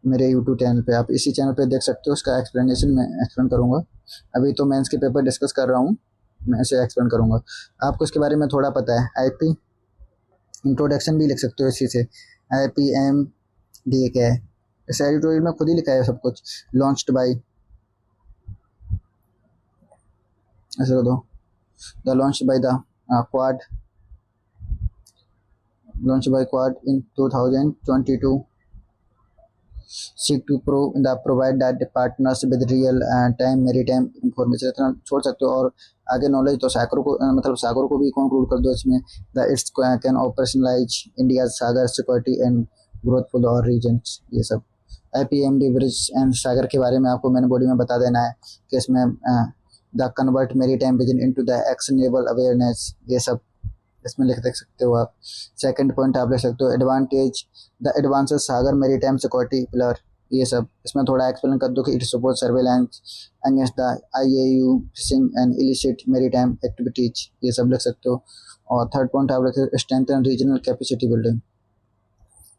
मेरे यूट्यूब चैनल पे, आप इसी चैनल पे देख सकते हो। उसका एक्सप्लेनेशन मैं एक्सप्लेन करूँगा। अभी तो मेंस के पेपर डिस्कस कर रहा हूँ, मैं इसे एक्सप्लेन करूँगा। आपको इसके बारे में थोड़ा पता है, IP इंट्रोडक्शन भी लिख सकते हो इसी से। IPMDA क्या है, इस एडिटोरियल में खुद ही लिखा है सब कुछ। लॉन्च्ड बाई, ऐसे कर दो, the launch by the quad, launched by Quad in 2022, seek to provide that partners with real time maritime information। इतना छोड़ सकते हो, और आगे नॉलेज तो सागर को, मतलब सागर को भी कंक्लूड कर दो इसमें। The it's can operationalise India Sagar security and growth for और रीजन्स, ये सब। IPMD ब्रिज एंड सागर के बारे में आपको मैंने बॉडी में बता देना है कि इसमें the convert maritime vision into the actionable awareness, ये सब इसमें लिख देख सकते हो आप। 2nd पॉइंट आप लिख सकते हो advantage the advances Sagar maritime security pillar, ये सब। इसमें थोड़ा एक्सप्लेन कर दो कि it support surveillance against the IAU fishing and illicit maritime activities, ये सब लिख सकते हो। और 3rd पॉइंट आप लिख सकते हो स्ट्रेंथन रीजनल कैपेसिटी बिल्डिंग,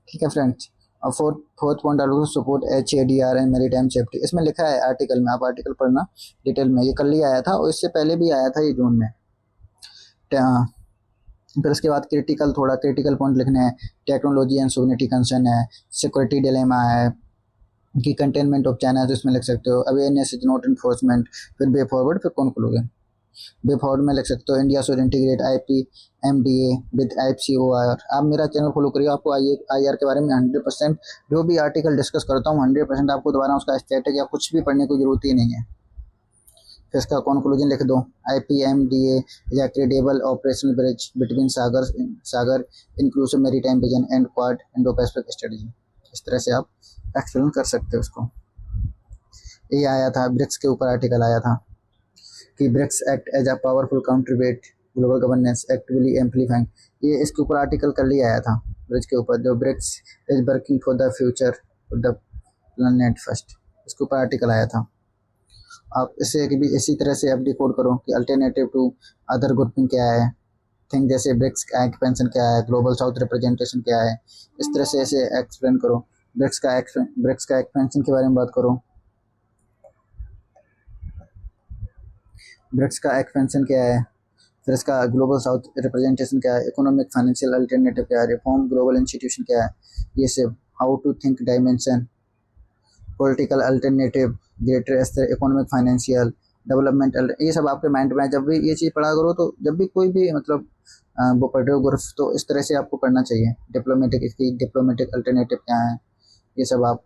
ठीक है फ्रेंड्स। और 4th पॉइंट आप लोग support HADR and maritime safety, इसमें लिखा है आर्टिकल में, आप आर्टिकल पढ़ना डिटेल में। ये कल ही आया था और इससे पहले भी आया था, ये जून में। फिर उसके बाद थोड़ा क्रिटिकल पॉइंट लिखने हैं। टेक्नोलॉजी एंड सोवरेनिटी कंसर्न है, सिक्योरिटी डिलेमा है कि कंटेनमेंट ऑफ चाइना, तो इसमें लिख सकते हो अवेयरनेस इज नॉट इन्फोर्समेंट। फिर वे फॉरवर्ड, फिर कंक्लूजन। वे फॉरवर्ड में लिख सकते हो India should integrate IPMDA with IPCOR। आप मेरा चैनल फॉलो करिए, आपको IR के बारे में 100% जो भी आर्टिकल डिस्कस करता हूँ 100% आपको दोबारा उसका स्टैटिक या कुछ भी पढ़ने की जरूरत ही नहीं है। फिर इसका कंक्लूजन लिख दो, IPMDA या credible operational bridge between Sagar inclusive maritime vision and quad Indo Pacific strategy. इस तरह से आप एक्सप्लेन कर सकते हो उसको। ये आया था ब्रिक्स के ऊपर आर्टिकल आया था कि BRICS act as a powerful counterweight global governance actively amplifying, ये इसके ऊपर आर्टिकल कल ही आया था ब्रिक्स के ऊपर। जो BRICS is working for the future for the planet first, इसके ऊपर आर्टिकल आया था। आप इसे भी इसी तरह से आप डिकोड करो कि अल्टरनेटिव टू अदर ग्रुपिंग क्या है, थिंक जैसे ब्रिक्स का एक्सपेंशन क्या है, ग्लोबल साउथ रिप्रेजेंटेशन क्या है, इस तरह से ऐसे एक्सप्लेन करो। ब्रिक्स का एक्सपेंशन के बारे में बात करो, ब्रिक्स का एक्सपेंशन क्या है, फिर इसका ग्लोबल साउथ रिप्रेजेंटेशन क्या है, इकोनॉमिक फाइनेंशियल अल्टरनेटिव क्या है, रिफॉर्म ग्लोबल इंस्टीट्यूशन क्या है, ये सब। How to think dimension, political alternative, greater economic financial development, ये सब आपके माइंड में। जब भी ये चीज़ पढ़ा करो तो जब भी कोई भी मतलब वो पढ़ रहे हो ग्रुप, तो इस तरह से आपको पढ़ना चाहिए। डिप्लोमेटिक, इसकी डिप्लोमेटिक अल्टरनेटिव क्या है, ये सब आप।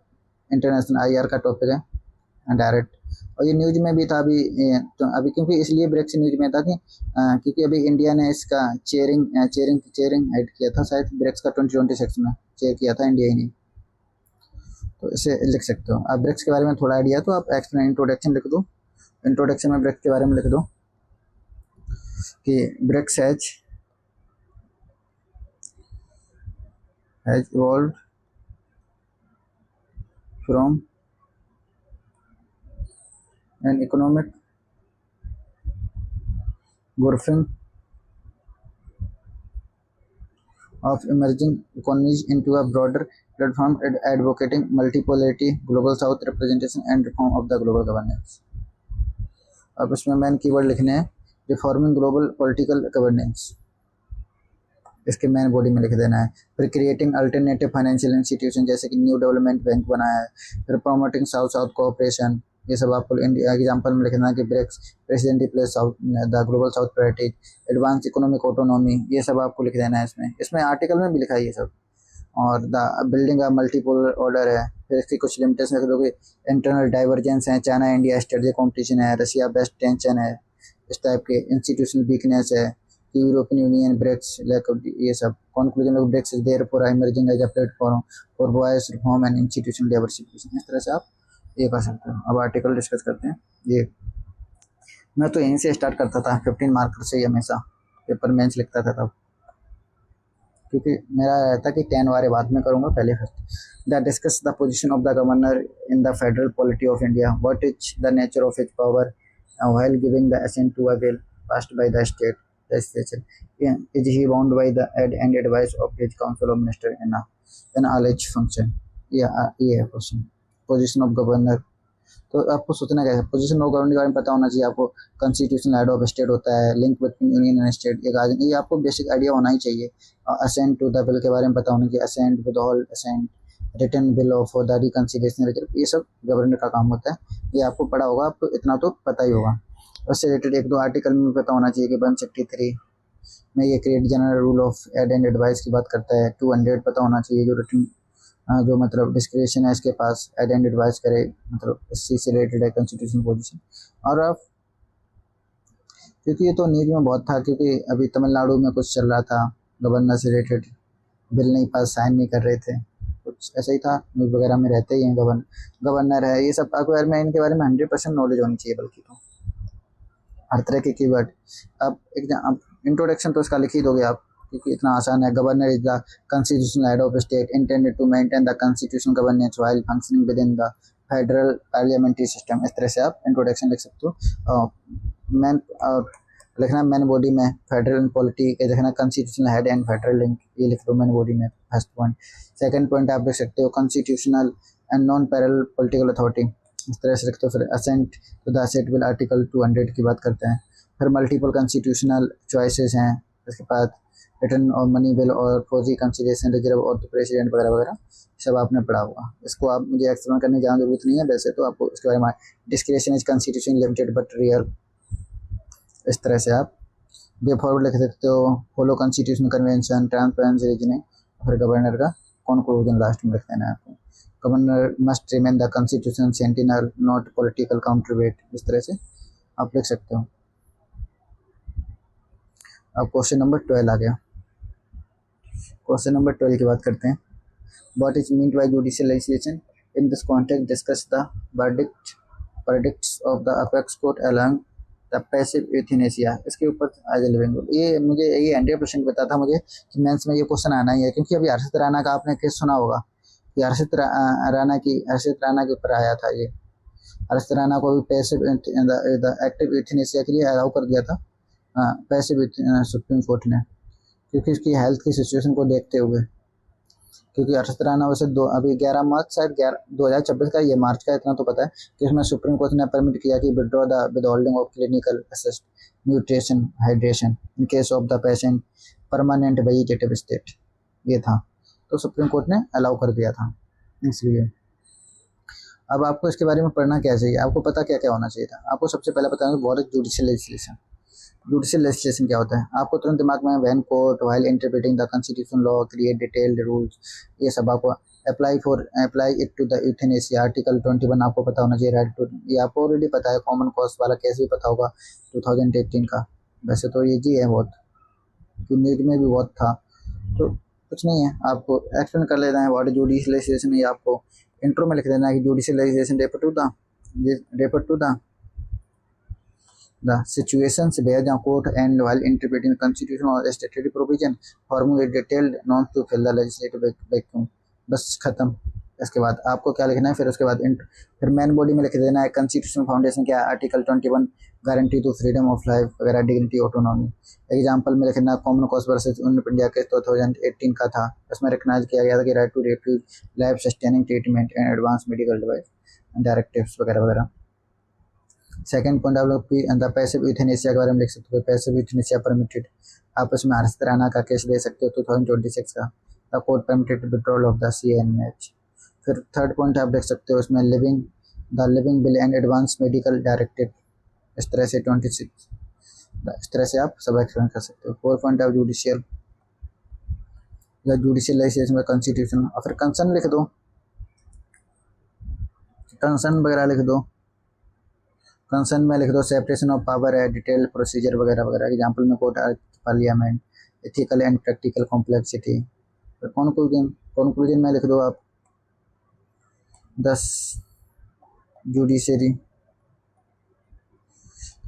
इंटरनेशनल IR का टॉपिक है डायरेक्ट। और ये न्यूज़ में भी था अभी, तो अभी क्योंकि इसलिए ब्रेक्स न्यूज़ में था कि क्योंकि अभी इंडिया ने इसका चेयरिंग हेड किया था शायद ब्रेक्स का 2026 में चेयर किया था इंडिया ही ने। तो इसे लिख सकते हो आप। ब्रेक्स के बारे में थोड़ा आइडिया तो आप एक्सप्लेन इंट्रोडक्शन लिख दो। इंट्रोडक्शन में ब्रेक्स के बारे में लिख दो कि BRICS has evolve from an economic warfing of emerging economies into a broader platform advocating multipolarity, global south representation and reform of the global governance। अब इसमें मेन कीवर्ड लिखने हैं रिफॉर्मिंग ग्लोबल पॉलिटिकल गवर्नेंस, इसके main body में लिख देना है। फिर क्रिएटिंग अल्टरनेटिव फाइनेंशियल इंस्टीट्यूशन जैसे कि न्यू डेवलपमेंट बैंक बनाया है। फिर प्रमोटिंग साउथ साउथ कोऑपरेशन, ये सब आपको इंडिया एग्जाम्पल में लिखना है कि BRICS president place south the global south priorities, advance economic autonomy, ये सब आपको लिख देना है। इसमें आर्टिकल में भी लिखा है ये सब। और the building a multipolar order है। फिर इसकी कुछ लिमिटेशन रख दो कि इंटरनल डाइवर्जेंस है, चाइना इंडिया स्ट्रेटजी कॉम्पिटिशन है, रशिया बेस्ट टेंशन है, इस टाइप के इंस्टीट्यूशनल वीकनेस है, यूरोपियन यूनियन ब्रेक्स लाइक ये सब। Conclusion of BRICS is therefore emerging as a platform for voice reform and institutional diversification. इस तरह से आप ये कर सकते हो। अब आर्टिकल डिस्कस करते हैं। ये मैं तो यहीं से स्टार्ट करता था 15 मार्कर से ही, हमेशा पेपर मेंस लिखता था तब, क्योंकि मेरा रहता कि 10 वारे बाद में करूँगा, पहले first. The discuss the position of the governor in the federal polity of India, what is the nature of his power while giving the assent to a bill passed by the state legislature, is he bound by the aid and advice of his council of minister in an alleged function। ये है question. Position of governor, तो आपको सोचना क्या है, position of governor के बारे में पता होना चाहिए आपको। कॉन्स्टिट्यूशनल हेड ऑफ स्टेट होता है, link between union and state, ये आपको बेसिक आइडिया होना ही चाहिए। असेंट टू द बिल के बारे में पता होना चाहिए, assent with all assent, written bill of for the reconciliation, ये सब गवर्नर का काम होता है। ये आपको पढ़ा होगा, आपको इतना तो पता ही होगा। उससे रिलेटेड एक दो आर्टिकल में पता होना चाहिए कि 163 में ये create general rule of aid and advice की बात करता है। 200 पता होना चाहिए जो रिटन जो मतलब डिस्क्रिप्शन है इसके पास, एड एंड एडवाइस करे, मतलब इससे से रिलेटेड है कॉन्स्टिट्यूशन पोजीशन। और अब क्योंकि ये तो न्यूज में बहुत था, क्योंकि अभी तमिलनाडु में कुछ चल रहा था, गवर्नर से रिलेटेड बिल नहीं पास, साइन नहीं कर रहे थे, कुछ ऐसा ही था। न्यूज़ वगैरह में रहते ही हैं गवर्नर है, ये सब आपको में इनके बारे में 100% नॉलेज होनी चाहिए, बल्कि तो हर तरह के कीवर्ड। अब इंट्रोडक्शन तो इसका लिख ही दोगे आप, क्योंकि इतना आसान है। Governor is the constitutional head of state intended to maintain the constitutional governance while functioning within the federal parliamentary system. इस तरह से आप इंट्रोडक्शन लिख सकते हो। मैन लिखना मैन बॉडी में फेडरल पॉलिटी के लिखना constitutional head and federal link, ये लिख दो मैन बॉडी में, फर्स्ट पॉइंट। सेकंड पॉइंट आप लिख सकते हो constitutional and non parallel political authority, इस तरह से लिखते हो। फिर assent to the asset bill article 200 की बात करते हैं। फिर मल्टीपल कॉन्स्टिट्यूशनल चॉइसेस हैं, इसके बाद रिटर्न और मनी बिल और फौजी कंसिडरेशन रिजर्व और तो प्रेसिडेंट वगैरह वगैरह सब आपने पढ़ा होगा। इसको आप मुझे एक्सप्लेन करने की जरूरत नहीं है, वैसे तो आपको इसके बारे में description is constitution limited but real, इस तरह से आप वे फॉरवर्ड लिख सकते हो। Follow constitution convention, transparency reasoning, फिर गवर्नर का कंक्लूजन लास्ट में लिख देना है आपको। Governor must remain the constitution sentinel not political counterweight, इस तरह से आप लिख सकते हो। अब क्वेश्चन नंबर 12 आ गया। क्वेश्चन नंबर 12 की बात करते हैं। What is meant by judicial legislation in this context, discuss the verdicts of the apex court along the passive euthanasia. इसके ऊपर आज लिविंग, ये मुझे ये 100% पता था मुझे कि मेंस में ये क्वेश्चन आना ही है, क्योंकि अभी हर्षित राणा का आपने केस सुना होगा कि हर्षित राणा के ऊपर आया था। ये हर्षित राणा को भी पैसिव एक्टिव यूथेनेसिया के लिए अलाउ कर दिया था पैसिव सुप्रीम कोर्ट ने, क्योंकि इसकी हेल्थ की सिचुएशन को देखते हुए। क्योंकि हर्षित राणा वैसे अभी 11 मार्च शायद 2026 का, ये मार्च का, इतना तो पता है कि उसमें सुप्रीम कोर्ट ने परमिट किया कि withdraw the withholding of clinical assist nutrition hydration in case of the patient permanent vegetative state, ये था, तो सुप्रीम कोर्ट ने अलाउ कर दिया था इसलिए। अब आपको इसके बारे में पढ़ना क्या चाहिए, आपको पता क्या क्या होना चाहिए था। आपको सबसे पहले पता है what is judicial legislation. Judicial legislation क्या होता है, आपको तुरंत दिमाग में when court while interpreting the constitution law create detailed rules, ये सब आपको apply it to the euthanasia article 21 आपको पता होना चाहिए। राइट टू, ये आपको ऑलरेडी पता है, कॉमन कॉज वाला केस भी पता होगा 2018 का। वैसे तो ये जी है बहुत, तो नीट में भी बहुत था, तो कुछ नहीं है, आपको एक्सप्लेन कर लेना है व्हाट जुडिशियल लेजिस्लेशन। ये आपको इंट्रो में लिख देना है कि judicial legislation refer to the situations where the court and while interpreting the constitution or statutory provision formulate detailed norms to fill the legislative vacuum। बस खत्म। इसके बाद आपको क्या लिखना है, फिर उसके बाद फिर मेन बॉडी में लिख देना है कॉन्स्टिट्यूशनल फाउंडेशन क्या है, article 21 guarantee to freedom of life वगैरह, डिग्निटी, ऑटोनॉमी। एग्जाम्पल में लिखना कॉमन कॉज वर्सेस इंडिया के 2018 का था, उसमें रिकॉग्नाइज किया गया था कि right to refuse, life sustaining treatment and advance medical device directives वगैरह वगैरह। सेकंड पॉइंट आप लोग द पैसिव यूथेनेसिया के बारे में लिख सकते हो, पैसिव यूथेनेसिया परमिटेड, आप उसमें हरियाणा का केस दे सकते हो 2026 का, the court permitted withdrawal of the CNH। फिर थर्ड पॉइंट आप लिख सकते हो उसमें living bill and advance medical directive, इस तरह से 26, इस तरह से आप सब एक्सप्लेन कर सकते हो। फोर्थ पॉइंट आप जुडिशियल लेजिस्लेशन में कॉन्स्टिट्यूशन, और फिर कंसर्न लिख दो, कंसर्न वगैरह लिख दो, कंसर्न में लिख दो सेपरेशन ऑफ पावर है, डिटेल प्रोसीजर वगैरह वगैरह। एग्जाम्पल में court, parliament, ethical and practical complexity. फिर कंक्लूजन में लिख दो आप 10 जुडिशरी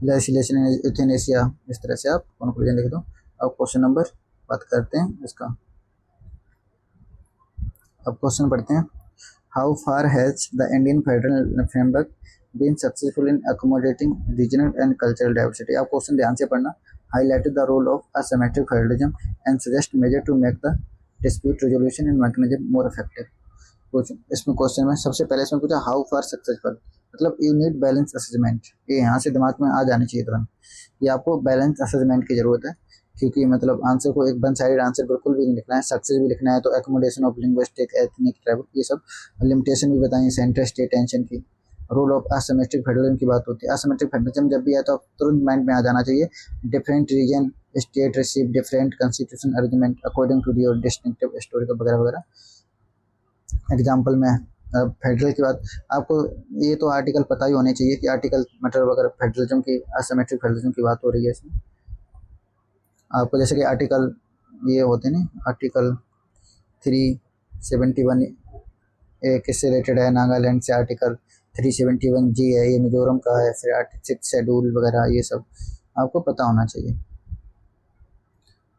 लेजिस्लेशन यूथेनेसिया, इस तरह से आप कंक्लूजन लिख दो। अब क्वेश्चन नंबर बात करते हैं इसका, अब क्वेश्चन पढ़ते हैं। How far has the Indian federal framework been successful in accommodating regional and cultural diversity। आप क्वेश्चन ध्यान से पढ़ना। highlighted the role of asymmetric federalism and suggest measure to make the dispute resolution and mechanism more effective। कुछ इसमें question में सबसे पहले इसमें पूछा हाउ फार सक्सेसफुल, मतलब यू नीड बैलेंस असेसमेंट। ये यहाँ से दिमाग में आ जानी चाहिए तुरंत, ये आपको बैलेंस असेसमेंट की जरूरत है, क्योंकि मतलब आंसर को एक वन साइड आंसर बिल्कुल भी नहीं लिखना है, सक्सेस भी लिखना है। तो accommodation of linguistic, ethnic, tribal, ये सब लिमिटेशन भी बताइए, सेंटर स्टेट टेंशन की। रोल ऑफ असिमेट्रिक फेडरलिज्म की बात होती है। असिमेट्रिक फेडरलिज्म जब भी आया तो तुरंत माइंड में आ जाना चाहिए different reason state receive different constitution arrangement according to your distinctive historical वगैरह वगैरह। एग्जाम्पल में फेडरल की बात आपको, ये तो आर्टिकल पता ही होने चाहिए कि आर्टिकल मतलब वगैरह फेडरलिज्म की, असिमेट्रिक फेडरलिज्म की बात हो रही है इसमें। आपको जैसे कि आर्टिकल ये होते हैं ना, आर्टिकल 371 किससे रिलेटेड है, नागालैंड से। आर्टिकल 371G है, ये मिजोरम का है। फिर आर्टिकल 6 शेड्यूल वगैरह, ये सब आपको पता होना चाहिए।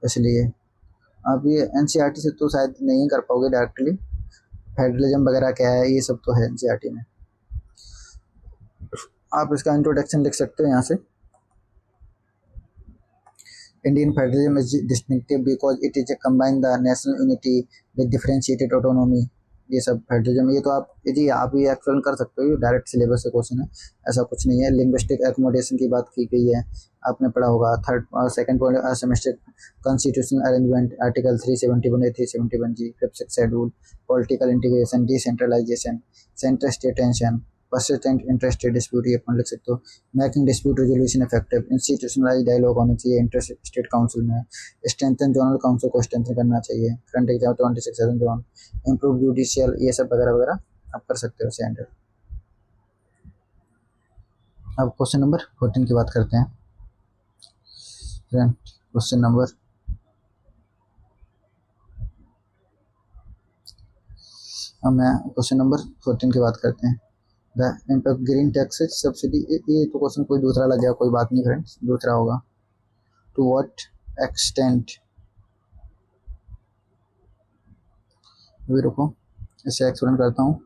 इसलिए आप ये NCERT से तो शायद नहीं कर पाओगे डायरेक्टली, फेडरलिज्म वगैरह क्या है ये सब तो है NCERT में। आप इसका इंट्रोडक्शन लिख सकते हो यहाँ से। Indian federalism is distinctive because it is a combine the national unity with differentiated autonomy। ये सब फेडरलिज्म, ये तो आप जी आप ये एक्सप्लेन कर सकते हो, डायरेक्ट सिलेबस से क्वेश्चन है, ऐसा कुछ नहीं है। लिंग्विस्टिक एकोमोडेशन की बात की गई है, आपने पढ़ा होगा। Second point asymmetric constitutional arrangement, article 371A 371G। Fifth schedule political integration, decentralisation, centre state tension, persistent interested dispute, ये अपन लिख सकते हो। Making dispute resolution effective, institutionalise dialogue होना चाहिए इंटर स्टेट काउंसिल में। स्ट्रेंथन जोनल काउंसिल को strengthen करना चाहिए। Current exam 26 zone, improve judicial, ये सब वगैरह वगैरह आप कर सकते हो सेंटर। अब क्वेश्चन नंबर 14 की बात करते हैं। क्वेश्चन नंबर क्वेश्चन नंबर 14 की बात करते हैं। The impact green taxes subsidy, ये तो क्वेश्चन कोई दूसरा लग गया, कोई बात नहीं फ्रेंड्स, दूसरा होगा। टू व्हाट एक्सटेंट, अभी रुको इसे एक्सप्लेन करता हूँ।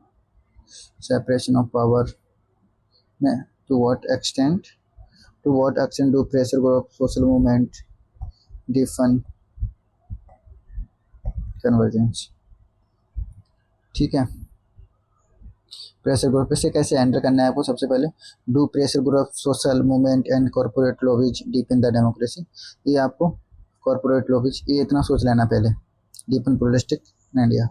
सेपरेशन ऑफ पावर में to what extent do pressure group, social movement, डिफन कन्वर्जेंस, ठीक है। प्रेशर ग्रुप इसे कैसे हैंडल करना है आपको, सबसे पहले do pressure group, social movement and corporate lobbies deepen the democracy. ये आपको कॉर्पोरेट लॉबीज, ये इतना सोच लेना पहले, डीपन प्लुरलिस्टिक इंडिया,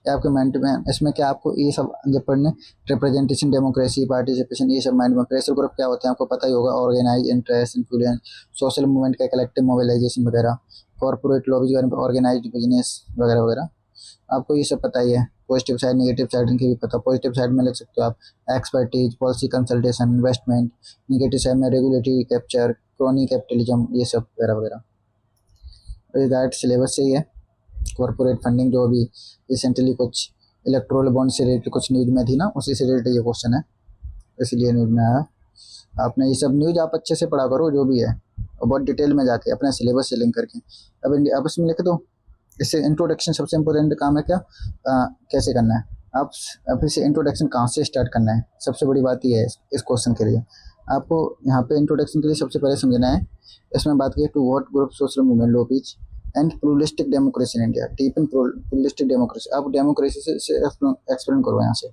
ये आपके माइंड में। इसमें क्या आपको ये सब जब पढ़ने, रिप्रेजेंटेशन, डेमोक्रेसी, पार्टिसिपेशन, ये सब माइंड में। प्रेशर ग्रुप क्या होते हैं आपको पता ही होगा, organise, interest, influence, social movement का कलेक्टिव मोबिलाइजेशन वगैरह, कॉर्पोरेट लॉबीज, ऑर्गेनाइज्ड बिजनेस वगैरह वगैरह, आपको ये सब पता ही है। पॉजिटिव साइड नेगेटिव साइड इनकी भी पता। पॉजिटिव साइड में लिख सकते हो आप expertise, policy consultation, investment. Negative side में रेगुलेटरी कैप्चर, क्रोनी कैपिटलिज्म, ये सब वगैरह वगैरह। डायरेक्ट सिलेबस से ही है। कॉरपोरेट फंडिंग जो अभी रिसेंटली कुछ इलेक्ट्रोल बॉन्ड से रिलेटेड कुछ न्यूज़ में थी ना, उसी से रिलेटेड ये क्वेश्चन है, इसलिए न्यूज़ में आया। आपने ये सब न्यूज़ आप अच्छे से पढ़ा करो जो भी है, और बहुत डिटेल में जाके अपने सिलेबस से लिंक करके। अब इसमें लिख दो। इससे इंट्रोडक्शन सबसे इम्पोर्टेंट काम है क्या, कैसे करना है आप। अब इसे इंट्रोडक्शन कहाँ से स्टार्ट करना है, सबसे बड़ी बात ये है इस क्वेश्चन के लिए। आपको यहाँ पे इंट्रोडक्शन के लिए सबसे पहले समझना है, इसमें बात की to what group social movement low peach and pluralistic democracy in India, deepen pluralistic democracy. आप डेमोक्रेसी से एक्सप्लेन करो यहाँ से।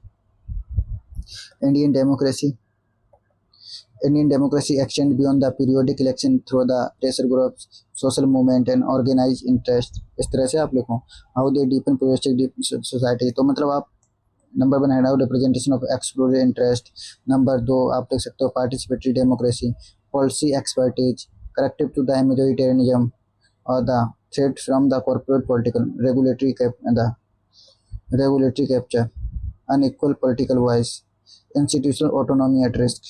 Indian democracy extends beyond the periodic election through the pressure groups, social movement and organized interest। इस तरह से आप लिखो how they deepen pluralistic society। तो मतलब आप नंबर 1 है representation of exclusive interest. Number 2 आप लिख सकते हो participatory democracy, policy expertise, corrective to the majoritarianism और the threat from the corporate political regulatory capture, unequal political voice, institutional autonomy at risk,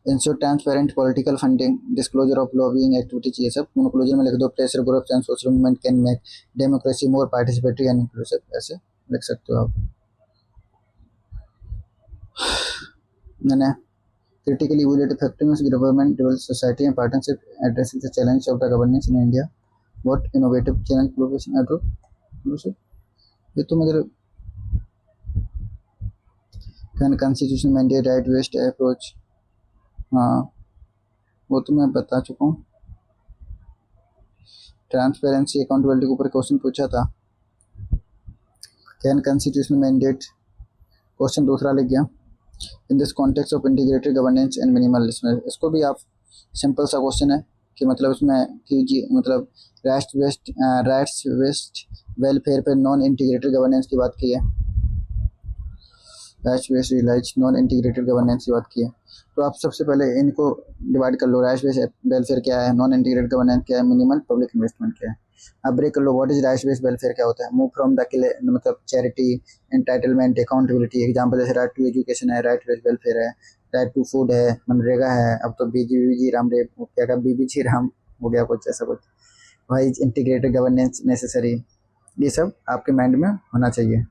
ensure transparent political funding, disclosure of lobbying activities. ये सब conclusion में लिख दो pressure groups and social movement can make democracy more participatory and inclusive, ऐसे लिख सकते हो आप। मैंने critically evaluate effectiveness of government, civil society and partnership addressing the challenge of the governance in India. What innovative challenge progression at inclusive? ये तो मतलब can constitution mandate right based approach। हाँ वो तो मैं बता चुका हूँ। ट्रांसपेरेंसी अकाउंटेबिलिटी के ऊपर क्वेश्चन पूछा था, कैन कॉन्स्टिट्यूशन मैंडेट, क्वेश्चन दूसरा लिख गया। In this context of integrated governance and minimalism, इसको भी आप सिंपल सा क्वेश्चन है कि मतलब इसमें कि मतलब राइट्स वेस्ट वेलफेयर पे नॉन इंटीग्रेटेड गवर्नेंस की बात की है, rights based realise non integrated governance की बात की है। तो आप सबसे पहले इनको डिवाइड कर लो, राइट्स बेस्ड वेलफेयर क्या है, नॉन इंटीग्रेटेड गवर्नेंस क्या है, मिनिमल पब्लिक इन्वेस्टमेंट क्या है। आप ब्रेक कर लो, what is rights based welfare क्या होता है, मूव फ्रॉम द मतलब चैरिटी, एंटाइटलमेंट, अकाउंटेबिलिटी। एग्जांपल जैसे राइट टू एजुकेशन है, राइट बेस्ड वेलफेयर है, राइट टू फूड है, मनरेगा है, अब तो बीजी राम रे क्या का बीबीजी राम हो गया कुछ ऐसा कुछ। भाई इंटीग्रेटेड गवर्नेंस नेसेसरी, ये सब आपके माइंड में होना चाहिए।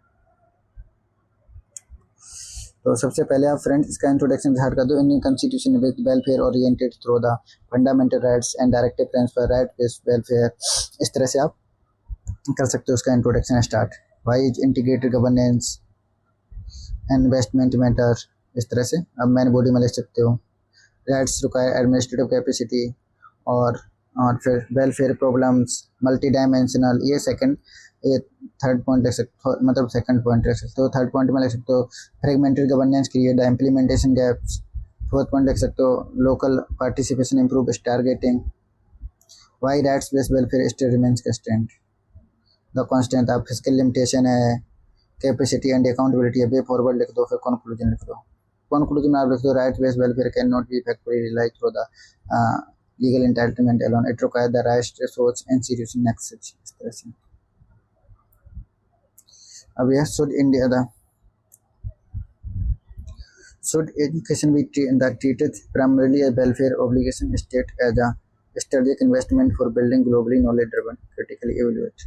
तो सबसे पहले आप फ्रेंड्स इसका इंट्रोडक्शन स्टार्ट कर दो। Indian constitution with welfare oriented through the fundamental rights and directive principle right based welfare, इस तरह से आप कर सकते हो उसका introduction start. Why integrated governance, investment matter, इस तरह से अब मेन बॉडी में लिख सकते हो। राइट्स रिक्वायर एडमिनिस्ट्रेटिव कैपेसिटी, और फिर वेलफेयर प्रॉब्लम्स मल्टी डायमेंशनल, ये सेकंड, ये थर्ड पॉइंट लिख सकते हो, मतलब सेकंड पॉइंट लिख सकते हो। थर्ड पॉइंट में लिख सकते हो fragmented governance create the implementation gaps. Fourth point लिख सकते हो local participation improve targeting, why rights based welfare still remains constant the constant. आप फिजिकल लिमिटेशन है, कैपेसिटी एंड अकाउंटेबिलिटी है, वे फॉरवर्ड लिख दो। फिर कंक्लूजन लिख दो। कंक्लूजन में आप लिख दो right based welfare can not be effectively realise through the legal entitlement alone, it require the right resource institution nexus, इस तरह से। अब यह should education be treated primarily as welfare obligation, state as a strategic investment for building globally knowledge driven critically evaluate।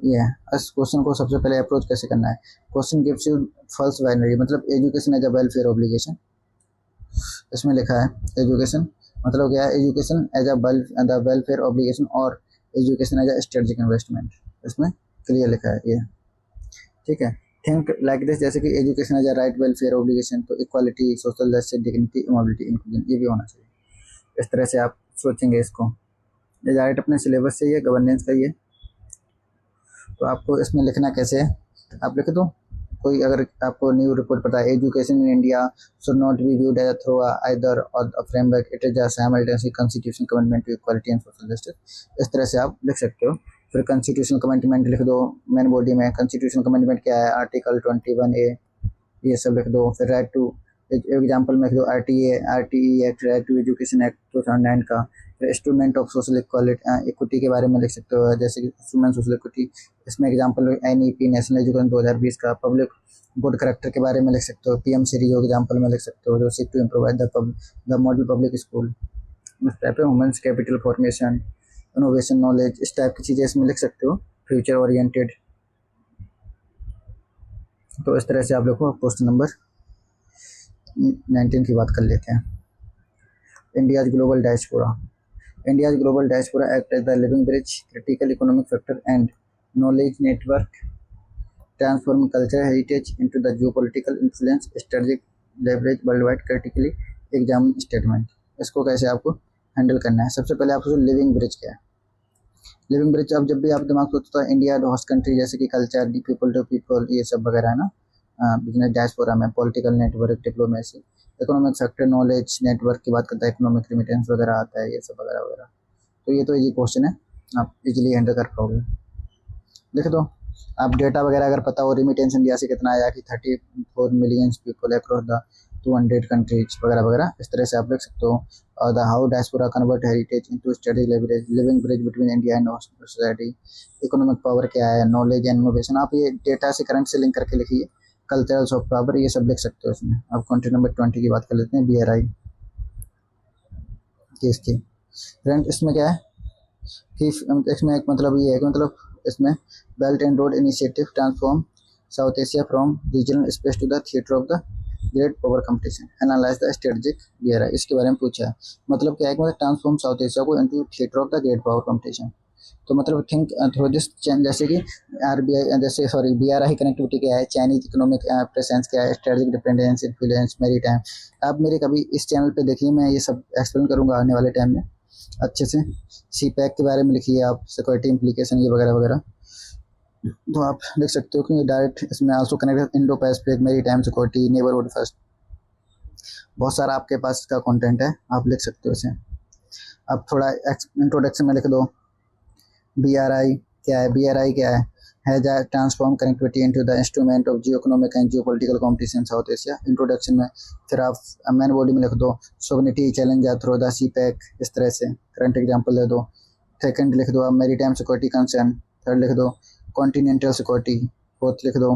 ये इस question को सबसे पहले अप्रोच कैसे करना है। Question gives you false binary, मतलब education as a welfare obligation, इसमें लिखा है एजुकेशन मतलब क्या है, education as a welfare obligation और education as a strategic investment, इसमें क्लियर लिखा है ये, ठीक है। थिंक लाइक दिस, जैसे कि education as a right welfare obligation, तो equality, social justice, dignity, mobility, inclusion, ये भी होना चाहिए। इस तरह से आप सोचेंगे इसको। ये डायरेक्ट अपने सिलेबस से ये गवर्नेंस का ये, तो आपको इसमें लिखना कैसे है, आप लिख दो। कोई अगर आपको न्यू रिपोर्ट पता है, education in India should not be viewed as through either or a framework, it is a simultaneous constitution commitment to equality and social justice, इस तरह से आप लिख सकते हो। फिर कॉन्स्टिट्यूशनल कमिटमेंट लिख दो मेन बॉडी में। कॉन्स्टिट्यूशनल कमिटमेंट क्या है, आर्टिकल 21A, ये सब लिख दो। फिर राइट टू एग्जाम्पल में लिख दो RTE act, right to education act 2009 का। फिर इंस्ट्रूमेंट ऑफ सोशल इक्विटी के बारे में लिख सकते हो, जैसे कि इंस्ट्रूमेंट सोशल इक्विटी, इसमें एग्जांपल NEP नेशनल एजुकेशन 2020 का। पब्लिक गुड करेक्टर के बारे में लिख सकते हो, PM सीरीज एग्जांपल में लिख सकते हो, जो seek to improve the model public school. इस टाइप के women's capital formation, innovation, knowledge, इस टाइप की चीज़ें इसमें लिख सकते हो, फ्यूचर ओरिएंटेड। तो इस तरह से आप देखो। क्वेश्चन नंबर 19 की बात कर लेते हैं। India's global diaspora. India's global diaspora act as the living bridge, critical economic factor, and knowledge network, transform cultural heritage into the geopolitical influence, strategic leverage worldwide, critically examine statement। इसको कैसे आपको handle करना है? सबसे पहले आपको living bridge क्या है? लिविंग ब्रिज, अब जब भी आप दिमाग सोचते हो इंडिया होस्ट कंट्री, जैसे कि कल्चर, पीपल टू पीपल, ये सब वगैरह है ना, बिजनेस डायस्पोरा में political network, diplomacy, economic factor, knowledge network की बात करता है, इकोनॉमिक रिमिटेंस वगैरह आता है, ये सब वगैरह वगैरह। तो ये तो इजी क्वेश्चन है, आप इजीली हैंडल कर पाओगे। लिख दो। आप डेटा वगैरह अगर पता हो, रिमिटेंस इंडिया से कितना आया कि 34 million people across the 200 countries वगैरह वगैरह, इस तरह से आप लिख सकते हो। और the how diaspora convert heritage into study leverage, living bridge between India and society, economic power क्या है, नॉलेज एंड इनोवेशन। आप ये डेटा से करंट से लिंक करके लिखिए। कल्चरल सॉफ्ट पावर, ये सब लिख सकते हो इसमें। अब कंट्री नंबर 20 की बात कर लेते हैं, BRI केस की। फ्रेंड इसमें क्या है कि इसमें एक मतलब ये है कि मतलब इसमें belt and road initiative transform South Asia from regional space to the theatre of the great power competition, analyse the strategic BRI, इसके बारे में पूछा है। मतलब क्या है कि मतलब ट्रांसफॉर्म साउथ एशिया को into theatre of the great power competition. तो मतलब थिंक थ्रू दिस, जैसे कि RBI जैसे सॉरी BRI कनेक्टिविटी क्या है, चाइनीज इकोनॉमिक प्रेजेंस क्या है, स्ट्रेटेजिक डिपेंडेंस, इन्फ्लुएंस, मेरी टाइम। आप मेरे कभी इस चैनल पे देखिए, मैं ये सब एक्सप्लेन करूँगा आने वाले टाइम में अच्छे से। CPEC के बारे में लिखिए आप, सिक्योरिटी इम्प्लीकेशन, ये वगैरह वगैरह। तो आप देख सकते हो कि डायरेक्ट इसमें आल्सो कनेक्ट इंडो पैसिफिक, मेरी टाइम, सिक्योरिटी, नेबरहुड फर्स्ट, बहुत सारा आपके पास का कंटेंट है, आप लिख सकते हो इसे। अब थोड़ा इंट्रोडक्शन में लिख दो, BRI क्या है? BRI क्या है transform connectivity into the instrument of Jio economic and Jio political competition south Asia, introduction में। फिर आप मेन बॉडी में लिख दो, sovereignty challenge through the CPEC, इस तरह से करंट एग्जांपल दे दो। सेकंड लिख दो आप मेरी टाइम सिक्योरिटी कंसर्न। थर्ड लिख दो कॉन्टिनेंटल सिक्योरिटी। फोर्थ लिख दो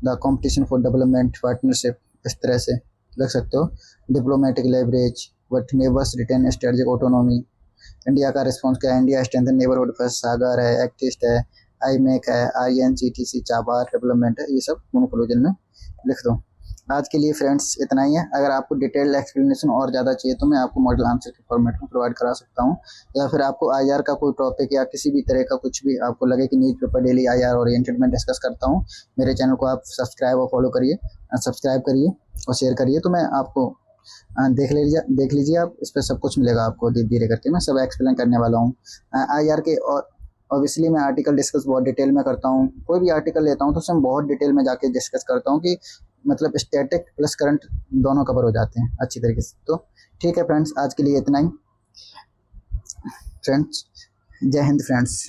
the competition for development partnership, इस तरह से लिख सकते हो। Diplomatic leverage, what neighbours retain strategic autonomy, India का रिस्पॉन्स क्या है, India strengthen neighbourhood first, SAGAR है, एक्टिस्ट है, IMEC है, INCTC, चाबार डेवलपमेंट है, ये सब मोनोक्लोजन में लिख दो। आज के लिए फ्रेंड्स इतना ही है। अगर आपको डिटेल्ड एक्सप्लेनेशन और ज़्यादा चाहिए तो मैं आपको मॉडल आंसर के फॉर्मेट में प्रोवाइड करा सकता हूँ, या फिर आपको IR का कोई टॉपिक या किसी भी तरह का कुछ भी आपको लगे कि न्यूज़पेपर डेली IR ओरिएंटेड में डिस्कस करता हूँ, मेरे चैनल को आप सब्सक्राइब और फॉलो करिए, सब्सक्राइब करिए और शेयर करिए। तो मैं आपको देख लीजिए आप, इस पर सब कुछ मिलेगा आपको धीरे धीरे करके, मैं सब एक्सप्लेन करने वाला हूँ। IR के और ऑब्वियसली मैं आर्टिकल डिस्कस बहुत डिटेल में करता हूँ। कोई भी आर्टिकल लेता हूँ तो उसमें बहुत डिटेल में जाके डिस्कस करता हूँ कि मतलब स्टैटिक प्लस करंट दोनों कवर हो जाते हैं अच्छी तरीके से। तो ठीक है फ्रेंड्स, आज के लिए इतना ही फ्रेंड्स। जय हिंद फ्रेंड्स।